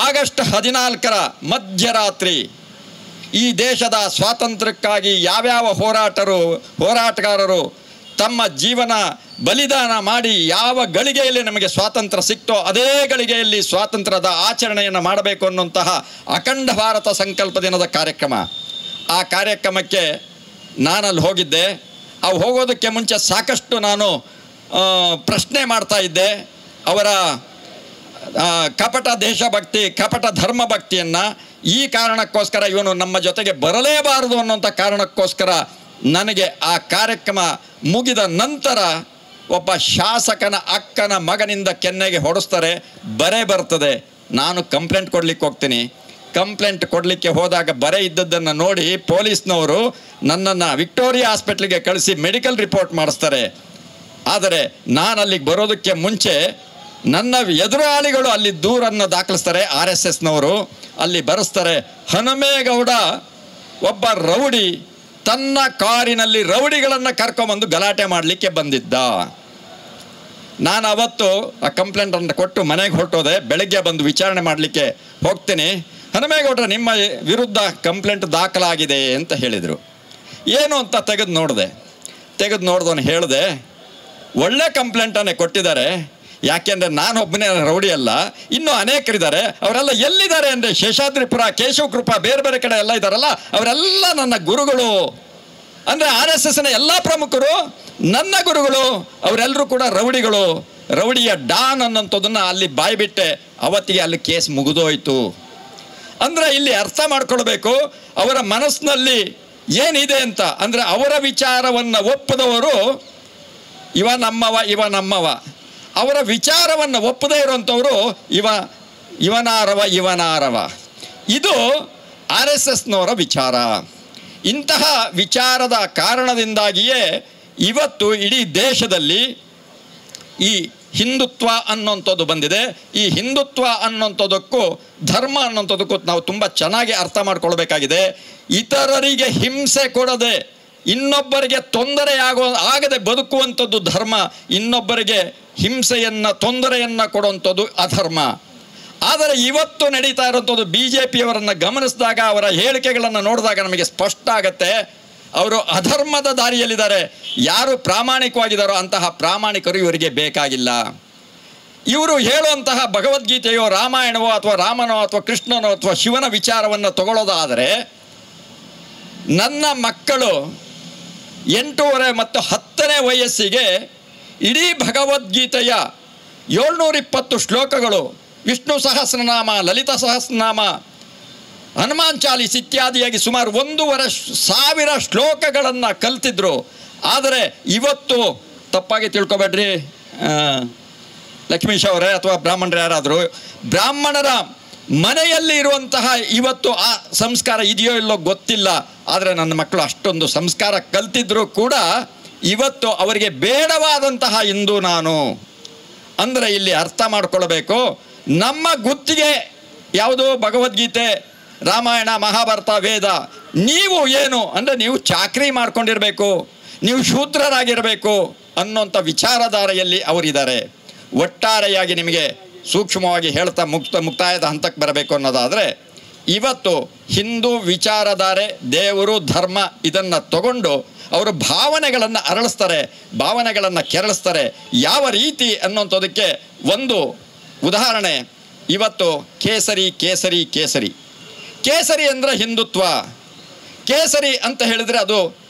ಆಗಸ್ಟ್ 14ರ ಮಧ್ಯರಾತ್ರಿ ಈ ದೇಶದ ಸ್ವಾತಂತ್ರ್ಯಕ್ಕಾಗಿ ಯಾವ್ಯಾವ ಹೋರಾಟಗಾರರು ತಮ್ಮ ಜೀವನ ಬಲಿದಾನ ಮಾಡಿ ಯಾವ ಗಳಿಗೆಯಲ್ಲಿ ನಮಗೆ ಸ್ವಾತಂತ್ರ್ಯ ಸಿಕ್ತೋ ಅದೇ ಗಳಿಗೆಯಲ್ಲಿ ಸ್ವಾತಂತ್ರ್ಯದ ಆಚರಣೆಯನ್ನು ಮಾಡಬೇಕು ಅನ್ನುವಂತಹ ಅಖಂಡ ಭಾರತ ಸಂಕಲ್ಪ ದಿನದ ಕಾರ್ಯಕ್ರಮ. ಆ ಕಾರ್ಯಕ್ರಮಕ್ಕೆ ನಾನಲ್ಲಿ ಹೋಗಿದ್ದೆ. ಅವು ಹೋಗೋದಕ್ಕೆ ಮುಂಚೆ ಸಾಕಷ್ಟು ನಾನು ಪ್ರಶ್ನೆ ಮಾಡ್ತಾ ಇದ್ದೆ. ಅವರ ಕಪಟ ದೇಶಭಕ್ತಿ, ಕಪಟ ಧರ್ಮಭಕ್ತಿಯನ್ನು ಈ ಕಾರಣಕ್ಕೋಸ್ಕರ ಇವನು ನಮ್ಮ ಜೊತೆಗೆ ಬರಲೇಬಾರದು ಅನ್ನೋಂಥ ಕಾರಣಕ್ಕೋಸ್ಕರ ನನಗೆ ಆ ಕಾರ್ಯಕ್ರಮ ಮುಗಿದ ನಂತರ ಒಬ್ಬ ಶಾಸಕನ ಅಕ್ಕನ ಮಗನಿಂದ ಕೆನ್ನೆಗೆ ಹೊಡೆಸ್ತಾರೆ, ಬರೆ ಬರ್ತದೆ. ನಾನು ಕಂಪ್ಲೇಂಟ್ ಕೊಡ್ಲಿಕ್ಕೆ ಹೋಗ್ತೀನಿ. ಕಂಪ್ಲೇಂಟ್ ಕೊಡಲಿಕ್ಕೆ ಹೋದಾಗ ಬರೆ ಇದ್ದದ್ದನ್ನು ನೋಡಿ ಪೊಲೀಸ್ನವರು ನನ್ನನ್ನು ವಿಕ್ಟೋರಿಯಾ ಹಾಸ್ಪಿಟ್ಲಿಗೆ ಕಳಿಸಿ ಮೆಡಿಕಲ್ ರಿಪೋರ್ಟ್ ಮಾಡಿಸ್ತಾರೆ. ಆದರೆ ನಾನು ಅಲ್ಲಿಗೆ ಬರೋದಕ್ಕೆ ಮುಂಚೆ ನನ್ನ ಎದುರಾಳಿಗಳು ಅಲ್ಲಿ ದೂರನ್ನು ದಾಖಲಿಸ್ತಾರೆ. RSSನವರು ಅಲ್ಲಿ ಬರೆಸ್ತಾರೆ, ಹನುಮೇಗೌಡ ಒಬ್ಬ ರೌಡಿ ತನ್ನ ಕಾರಿನಲ್ಲಿ ರೌಡಿಗಳನ್ನು ಕರ್ಕೊಂಬಂದು ಗಲಾಟೆ ಮಾಡಲಿಕ್ಕೆ ಬಂದಿದ್ದ. ನಾನು ಅವತ್ತು ಆ ಕಂಪ್ಲೇಂಟನ್ನು ಕೊಟ್ಟು ಮನೆಗೆ ಹೊರಟೋದೆ. ಬೆಳಗ್ಗೆ ಬಂದು ವಿಚಾರಣೆ ಮಾಡಲಿಕ್ಕೆ ಹೋಗ್ತೀನಿ. ಹನುಮೇಗೌಡ್ರ ನಿಮ್ಮ ವಿರುದ್ಧ ಕಂಪ್ಲೇಂಟ್ ದಾಖಲಾಗಿದೆ ಅಂತ ಹೇಳಿದರು. ಏನು ಅಂತ ತೆಗೆದು ನೋಡ್ದವನು ಹೇಳಿದೆ, ಒಳ್ಳೆ ಕಂಪ್ಲೇಂಟನ್ನೇ ಕೊಟ್ಟಿದ್ದಾರೆ. ಯಾಕೆಂದರೆ ನಾನೊಬ್ಬನೇ ರೌಡಿ ಅಲ್ಲ, ಇನ್ನೂ ಅನೇಕರಿದ್ದಾರೆ. ಅವರೆಲ್ಲ ಎಲ್ಲಿದ್ದಾರೆ ಅಂದರೆ ಶೇಷಾದ್ರಿಪುರ, ಕೇಶವಕೃಪ, ಬೇರೆ ಬೇರೆ ಕಡೆ ಎಲ್ಲ ಇದ್ದಾರಲ್ಲ, ಅವರೆಲ್ಲ ನನ್ನ ಗುರುಗಳು. ಅಂದರೆ RSSನ ಎಲ್ಲ ಪ್ರಮುಖರು ನನ್ನ ಗುರುಗಳು. ಅವರೆಲ್ಲರೂ ಕೂಡ ರೌಡಿಗಳು, ರೌಡಿಯ ಡಾನ್ ಅನ್ನೋಂಥದ್ದನ್ನು ಅಲ್ಲಿ ಬಾಯ್ಬಿಟ್ಟೆ. ಅವತ್ತಿಗೆ ಅಲ್ಲಿ ಕೇಸ್ ಮುಗಿದೋಯ್ತು. ಅಂದರೆ ಇಲ್ಲಿ ಅರ್ಥ ಮಾಡ್ಕೊಳ್ಬೇಕು ಅವರ ಮನಸ್ಸಿನಲ್ಲಿ ಏನಿದೆ ಅಂತ. ಅಂದರೆ ಅವರ ವಿಚಾರವನ್ನು ಒಪ್ಪದವರು ಇವ ನಮ್ಮವ, ಅವರ ವಿಚಾರವನ್ನು ಒಪ್ಪದೇ ಇರುವಂಥವರು ಇವನಾರವ. ಇದು RSSನವರ ವಿಚಾರ. ಇಂತಹ ವಿಚಾರದ ಕಾರಣದಿಂದಾಗಿಯೇ ಇವತ್ತು ಇಡೀ ದೇಶದಲ್ಲಿ ಈ ಹಿಂದುತ್ವ ಅನ್ನೋಂಥದ್ದು ಬಂದಿದೆ. ಈ ಹಿಂದುತ್ವ ಅನ್ನೋಂಥದ್ದಕ್ಕೂ ಧರ್ಮ ಅನ್ನೋಂಥದ್ದಕ್ಕೂ ನಾವು ತುಂಬ ಚೆನ್ನಾಗಿ ಅರ್ಥ ಮಾಡ್ಕೊಳ್ಬೇಕಾಗಿದೆ. ಇತರರಿಗೆ ಹಿಂಸೆ ಕೊಡದೆ, ಇನ್ನೊಬ್ಬರಿಗೆ ತೊಂದರೆ ಆಗದೆ ಬದುಕುವಂಥದ್ದು ಧರ್ಮ. ಇನ್ನೊಬ್ಬರಿಗೆ ಹಿಂಸೆಯನ್ನು, ತೊಂದರೆಯನ್ನು ಕೊಡುವಂಥದ್ದು ಅಧರ್ಮ. ಆದರೆ ಇವತ್ತು ನಡೀತಾ ಇರುವಂಥದ್ದು BJPಯವರನ್ನು ಗಮನಿಸಿದಾಗ, ಅವರ ಹೇಳಿಕೆಗಳನ್ನು ನೋಡಿದಾಗ ನಮಗೆ ಸ್ಪಷ್ಟ ಆಗತ್ತೆ ಅವರು ಅಧರ್ಮದ ದಾರಿಯಲ್ಲಿದ್ದಾರೆ. ಯಾರು ಪ್ರಾಮಾಣಿಕವಾಗಿದ್ದಾರೋ ಅಂತಹ ಪ್ರಾಮಾಣಿಕರು ಇವರಿಗೆ ಬೇಕಾಗಿಲ್ಲ. ಇವರು ಹೇಳುವಂತಹ ಭಗವದ್ಗೀತೆಯೋ ರಾಮಾಯಣವೋ ಅಥವಾ ರಾಮನೋ ಅಥವಾ ಕೃಷ್ಣನೋ ಅಥವಾ ಶಿವನ ವಿಚಾರವನ್ನು ತಗೊಳ್ಳೋದಾದರೆ ನನ್ನ ಮಕ್ಕಳು 8 ಮತ್ತು 10ನೇ ವಯಸ್ಸಿಗೆ ಇಡೀ ಭಗವದ್ಗೀತೆಯ 720 ಶ್ಲೋಕಗಳು, ವಿಷ್ಣು ಸಹಸ್ರನಾಮ, ಲಲಿತ ಸಹಸ್ರನಾಮ, ಹನುಮಾನ್ ಚಾಲೀಸ್ ಇತ್ಯಾದಿಯಾಗಿ ಸುಮಾರು 1,500 ಶ್ಲೋಕಗಳನ್ನು ಕಲ್ತಿದ್ರು. ಆದರೆ ಇವತ್ತು ತಪ್ಪಾಗಿ ತಿಳ್ಕೊಬೇಡ್ರಿ ಲಕ್ಷ್ಮೀಶ್ ಅವರೇ ಅಥವಾ ಬ್ರಾಹ್ಮಣರು ಯಾರಾದರೂ, ಬ್ರಾಹ್ಮಣರ ಮನೆಯಲ್ಲಿ ಇರುವಂತಹ ಇವತ್ತು ಆ ಸಂಸ್ಕಾರ ಇದೆಯೋ ಇಲ್ಲೋ ಗೊತ್ತಿಲ್ಲ. ಆದರೆ ನನ್ನ ಮಕ್ಕಳು ಅಷ್ಟೊಂದು ಸಂಸ್ಕಾರ ಕಲ್ತಿದ್ರು ಕೂಡ ಇವತ್ತು ಅವರಿಗೆ ಬೇಡವಾದಂತಹ ಹಿಂದೂ ನಾನು. ಅಂದರೆ ಇಲ್ಲಿ ಅರ್ಥ ಮಾಡ್ಕೊಳ್ಬೇಕು, ನಮ್ಮ ಗುತ್ತಿಗೆ ಯಾವುದು ಭಗವದ್ಗೀತೆ, ರಾಮಾಯಣ, ಮಹಾಭಾರತ, ವೇದ. ನೀವು ಏನು ಅಂದರೆ ನೀವು ಚಾಕ್ರಿ ಮಾಡ್ಕೊಂಡಿರಬೇಕು, ನೀವು ಶೂದ್ರರಾಗಿರಬೇಕು ಅನ್ನೋಂಥ ವಿಚಾರಧಾರೆಯಲ್ಲಿ ಅವರಿದ್ದಾರೆ. ಒಟ್ಟಾರೆಯಾಗಿ ನಿಮಗೆ ಸೂಕ್ಷ್ಮವಾಗಿ ಹೇಳ್ತಾ ಮುಕ್ತಾಯದ ಹಂತಕ್ಕೆ ಬರಬೇಕು ಅನ್ನೋದಾದರೆ, ಇವತ್ತು ಹಿಂದೂ ವಿಚಾರಧಾರೆ, ದೇವರು, ಧರ್ಮ ಇದನ್ನು ತಗೊಂಡು ಅವರು ಭಾವನೆಗಳನ್ನು ಅರಳಿಸ್ತಾರೆ, ಭಾವನೆಗಳನ್ನು ಕೆರಳಿಸ್ತಾರೆ. ಯಾವ ರೀತಿ ಅನ್ನೋಂಥದಕ್ಕೆ ಒಂದು ಉದಾಹರಣೆ, ಇವತ್ತು ಕೇಸರಿ ಕೇಸರಿ ಕೇಸರಿ ಕೇಸರಿ ಅಂದರೆ ಹಿಂದುತ್ವ, ಕೇಸರಿ ಅಂತ ಹೇಳಿದರೆ ಅದು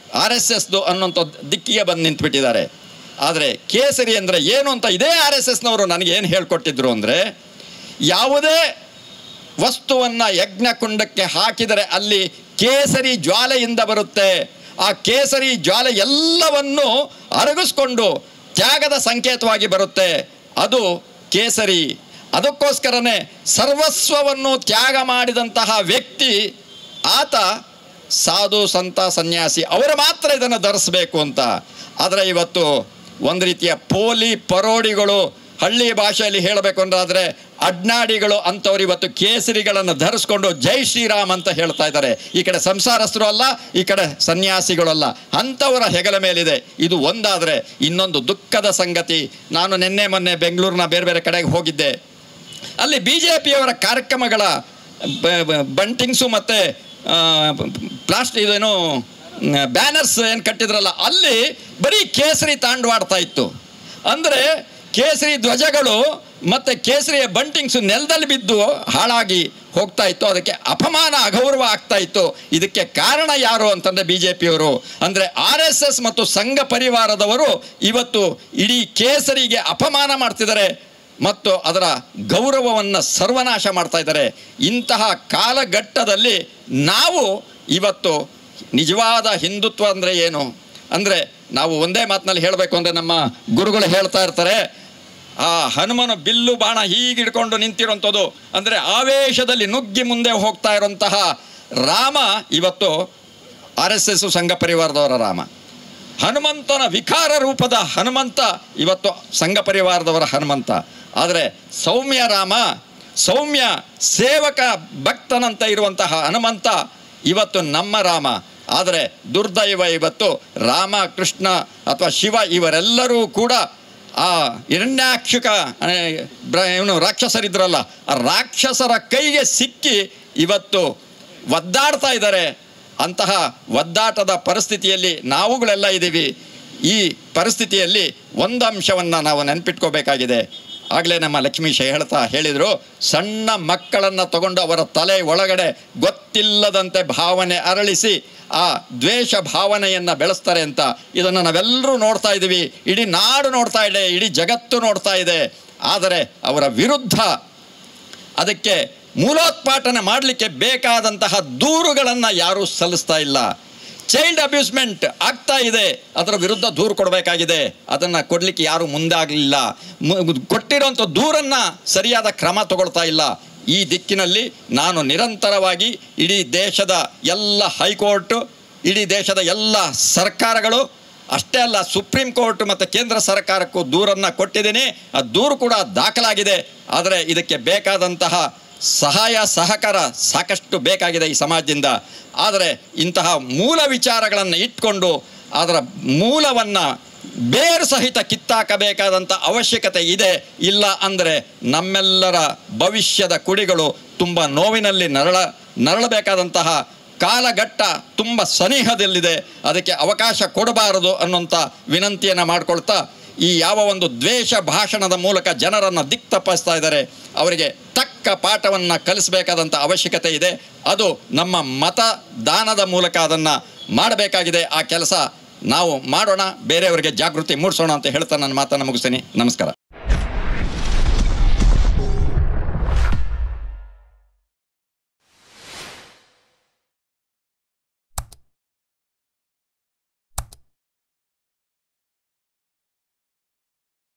RSSದು ಅನ್ನೋಂಥ ದಿಕ್ಕಿಗೆ ಬಂದು ನಿಂತುಬಿಟ್ಟಿದ್ದಾರೆ. ಆದರೆ ಕೇಸರಿ ಅಂದರೆ ಏನು ಅಂತ ಇದೇ RSSನವರು ನನಗೇನು ಹೇಳ್ಕೊಟ್ಟಿದ್ರು ಅಂದರೆ, ಯಾವುದೇ ವಸ್ತುವನ್ನು ಯಜ್ಞಕುಂಡಕ್ಕೆ ಹಾಕಿದರೆ ಅಲ್ಲಿ ಕೇಸರಿ ಜ್ವಾಲೆಯಿಂದ ಬರುತ್ತೆ. ಆ ಕೇಸರಿ ಜ್ವಾಲೆ ಎಲ್ಲವನ್ನು ಅರಗಿಸ್ಕೊಂಡು ತ್ಯಾಗದ ಸಂಕೇತವಾಗಿ ಬರುತ್ತೆ, ಅದು ಕೇಸರಿ. ಅದಕ್ಕೋಸ್ಕರನೇ ಸರ್ವಸ್ವವನ್ನು ತ್ಯಾಗ ಮಾಡಿದಂತಹ ವ್ಯಕ್ತಿ ಆತ ಸಾಧು, ಸಂತ, ಸನ್ಯಾಸಿ, ಅವರು ಮಾತ್ರ ಇದನ್ನು ಧರಿಸಬೇಕು ಅಂತ. ಆದರೆ ಇವತ್ತು ಒಂದು ರೀತಿಯ ಪೋಲಿ ಪರೋಡಿಗಳು, ಹಳ್ಳಿ ಭಾಷೆಯಲ್ಲಿ ಹೇಳಬೇಕು ಅಂತಾದರೆ ಅಡ್ನಾಡಿಗಳು ಅಂಥವ್ರು ಇವತ್ತು ಕೇಸರಿಗಳನ್ನು ಧರಿಸ್ಕೊಂಡು ಜೈ ಶ್ರೀರಾಮ್ ಅಂತ ಹೇಳ್ತಾ ಇದ್ದಾರೆ. ಈ ಕಡೆ ಸಂಸಾರಸ್ಥರು ಅಲ್ಲ, ಈ ಕಡೆ ಸನ್ಯಾಸಿಗಳಲ್ಲ, ಅಂಥವರ ಹೆಗಲ ಮೇಲಿದೆ. ಇದು ಒಂದಾದರೆ ಇನ್ನೊಂದು ದುಃಖದ ಸಂಗತಿ. ನಾನು ನಿನ್ನೆ ಮೊನ್ನೆ ಬೆಂಗಳೂರಿನ ಬೇರೆ ಬೇರೆ ಕಡೆಗೆ ಹೋಗಿದ್ದೆ. ಅಲ್ಲಿ BJPಯವರ ಕಾರ್ಯಕ್ರಮಗಳ ಬಂಟಿಂಗ್ಸು ಮತ್ತು ಇದೇನು ಬ್ಯಾನರ್ಸ್ ಏನು ಕಟ್ಟಿದ್ರಲ್ಲ, ಅಲ್ಲಿ ಬರೀ ಕೇಸರಿ ತಾಂಡವಾಡ್ತಾ ಇತ್ತು. ಅಂದರೆ ಕೇಸರಿ ಧ್ವಜಗಳು ಮತ್ತು ಕೇಸರಿಯ ಬಂಟಿಂಗ್ಸು ನೆಲದಲ್ಲಿ ಬಿದ್ದು ಹಾಳಾಗಿ ಹೋಗ್ತಾ ಇತ್ತು, ಅದಕ್ಕೆ ಅಪಮಾನ, ಅಗೌರವ ಆಗ್ತಾ ಇತ್ತು. ಇದಕ್ಕೆ ಕಾರಣ ಯಾರು ಅಂತಂದರೆ BJPಯವರು. ಅಂದರೆ RSS ಮತ್ತು ಸಂಘ ಪರಿವಾರದವರು ಇವತ್ತು ಇಡೀ ಕೇಸರಿಗೆ ಅಪಮಾನ ಮಾಡ್ತಿದ್ದಾರೆ ಮತ್ತು ಅದರ ಗೌರವವನ್ನು ಸರ್ವನಾಶ ಮಾಡ್ತಾ ಇದ್ದಾರೆ. ಇಂತಹ ಕಾಲಘಟ್ಟದಲ್ಲಿ ನಾವು ಇವತ್ತು ನಿಜವಾದ ಹಿಂದುತ್ವ ಅಂದರೆ ಏನು ಅಂದರೆ, ನಾವು ಒಂದೇ ಮಾತಿನಲ್ಲಿ ಹೇಳಬೇಕು ಅಂದರೆ ನಮ್ಮ ಗುರುಗಳು ಹೇಳ್ತಾ ಇರ್ತಾರೆ, ಆ ಹನುಮನು ಬಿಲ್ಲು ಬಾಣ ಹೀಗಿಡ್ಕೊಂಡು ನಿಂತಿರೋಂಥದ್ದು ಅಂದರೆ ಆವೇಶದಲ್ಲಿ ನುಗ್ಗಿ ಮುಂದೆ ಹೋಗ್ತಾ ಇರೋಂತಹ ರಾಮ ಇವತ್ತು RSS ಸಂಘ ಪರಿವಾರದವರ ರಾಮ. ಹನುಮಂತನ ವಿಕಾರ ರೂಪದ ಹನುಮಂತ ಇವತ್ತು ಸಂಘ ಪರಿವಾರದವರ ಹನುಮಂತ. ಆದರೆ ಸೌಮ್ಯ ರಾಮ, ಸೌಮ್ಯ ಸೇವಕ ಭಕ್ತನಂತ ಇರುವಂತಹ ಹನುಮಂತ ಇವತ್ತು ನಮ್ಮ ರಾಮ. ಆದರೆ ದುರ್ದೈವ ಇವತ್ತು ರಾಮ, ಕೃಷ್ಣ ಅಥವಾ ಶಿವ ಇವರೆಲ್ಲರೂ ಕೂಡ ಆ ಹಿರಣ್ಯಾಕ್ಷಕ ಇವನು ರಾಕ್ಷಸರಿದ್ರಲ್ಲ, ಆ ರಾಕ್ಷಸರ ಕೈಗೆ ಸಿಕ್ಕಿ ಇವತ್ತು ಒದ್ದಾಡ್ತಾ ಇದ್ದಾರೆ. ಅಂತಹ ಒದ್ದಾಟದ ಪರಿಸ್ಥಿತಿಯಲ್ಲಿ ನಾವುಗಳೆಲ್ಲ ಇದ್ದೀವಿ. ಈ ಪರಿಸ್ಥಿತಿಯಲ್ಲಿ ಒಂದು ಅಂಶವನ್ನು ನಾವು ನೆನಪಿಟ್ಕೋಬೇಕಾಗಿದೆ. ಆಗಲೇ ನಮ್ಮ ಲಕ್ಷ್ಮೀಶ ಹೇಳಿದರು, ಸಣ್ಣ ಮಕ್ಕಳನ್ನು ತಗೊಂಡು ಅವರ ತಲೆ ಒಳಗಡೆ ಗೊತ್ತಿಲ್ಲದಂತೆ ಭಾವನೆ ಅರಳಿಸಿ ಆ ದ್ವೇಷ ಭಾವನೆಯನ್ನು ಬೆಳೆಸ್ತಾರೆ ಅಂತ. ಇದನ್ನು ನಾವೆಲ್ಲರೂ ನೋಡ್ತಾ ಇದ್ದೀವಿ, ಇಡೀ ನಾಡು ನೋಡ್ತಾ ಇದೆ, ಇಡೀ ಜಗತ್ತು ನೋಡ್ತಾ ಇದೆ. ಆದರೆ ಅವರ ವಿರುದ್ಧ ಅದಕ್ಕೆ ಮೂಲೋತ್ಪಾಟನೆ ಮಾಡಲಿಕ್ಕೆ ಬೇಕಾದಂತಹ ದೂರುಗಳನ್ನು ಯಾರೂ ಸಲ್ಲಿಸ್ತಾ ಇಲ್ಲ. ಚೈಲ್ಡ್ ಅಬ್ಯೂಸ್ಮೆಂಟ್ ಆಗ್ತಾ ಇದೆ, ಅದರ ವಿರುದ್ಧ ದೂರು ಕೊಡಬೇಕಾಗಿದೆ, ಅದನ್ನು ಕೊಡಲಿಕ್ಕೆ ಯಾರೂ ಮುಂದಾಗಲಿಲ್ಲ. ಕೊಟ್ಟಿರೋಂಥ ದೂರನ್ನು ಸರಿಯಾದ ಕ್ರಮ ತಗೊಳ್ತಾ ಇಲ್ಲ. ಈ ದಿಕ್ಕಿನಲ್ಲಿ ನಾನು ನಿರಂತರವಾಗಿ ಇಡೀ ದೇಶದ ಎಲ್ಲ ಹೈಕೋರ್ಟು, ಇಡೀ ದೇಶದ ಎಲ್ಲ ಸರ್ಕಾರಗಳು, ಅಷ್ಟೇ ಅಲ್ಲ ಸುಪ್ರೀಂ ಕೋರ್ಟ್ ಮತ್ತು ಕೇಂದ್ರ ಸರ್ಕಾರಕ್ಕೂ ದೂರನ್ನು ಕೊಟ್ಟಿದ್ದೀನಿ. ಆ ದೂರು ಕೂಡ ದಾಖಲಾಗಿದೆ. ಆದರೆ ಇದಕ್ಕೆ ಬೇಕಾದಂತಹ ಸಹಾಯ ಸಹಕಾರ ಸಾಕಷ್ಟು ಬೇಕಾಗಿದೆ ಈ ಸಮಾಜದಿಂದ. ಆದರೆ ಇಂತಹ ಮೂಲ ವಿಚಾರಗಳನ್ನು ಇಟ್ಕೊಂಡು ಅದರ ಮೂಲವನ್ನು ಬೇರು ಸಹಿತ ಕಿತ್ತಾಕಬೇಕಾದಂಥ ಅವಶ್ಯಕತೆ ಇದೆ. ಇಲ್ಲ ಅಂದರೆ ನಮ್ಮೆಲ್ಲರ ಭವಿಷ್ಯದ ಕುಡಿಗಳು ತುಂಬ ನೋವಿನಲ್ಲಿ ನರಳಬೇಕಾದಂತಹ ಕಾಲಘಟ್ಟ ತುಂಬ ಸನಿಹದಲ್ಲಿದೆ. ಅದಕ್ಕೆ ಅವಕಾಶ ಕೊಡಬಾರದು ಅನ್ನೋಂಥ ವಿನಂತಿಯನ್ನು ಮಾಡಿಕೊಳ್ತಾ ಈ ಯಾವ ಒಂದು ದ್ವೇಷ ಭಾಷಣದ ಮೂಲಕ ಜನರನ್ನು ದಿಕ್ತಪ್ಪಿಸ್ತಾ ಇದ್ದಾರೆ ಅವರಿಗೆ ತಕ್ಕ ಪಾಠವನ್ನು ಕಲಿಸಬೇಕಾದಂಥ ಅವಶ್ಯಕತೆ ಇದೆ. ಅದು ನಮ್ಮ ಮತದಾನದ ಮೂಲಕ ಅದನ್ನು ಮಾಡಬೇಕಾಗಿದೆ. ಆ ಕೆಲಸ ನಾವು ಮಾಡೋಣ, ಬೇರೆಯವರಿಗೆ ಜಾಗೃತಿ ಮೂಡಿಸೋಣ ಅಂತ ಹೇಳ್ತಾ ನನ್ನ ಮಾತನ್ನು ಮುಗಿಸ್ತೀನಿ. ನಮಸ್ಕಾರ.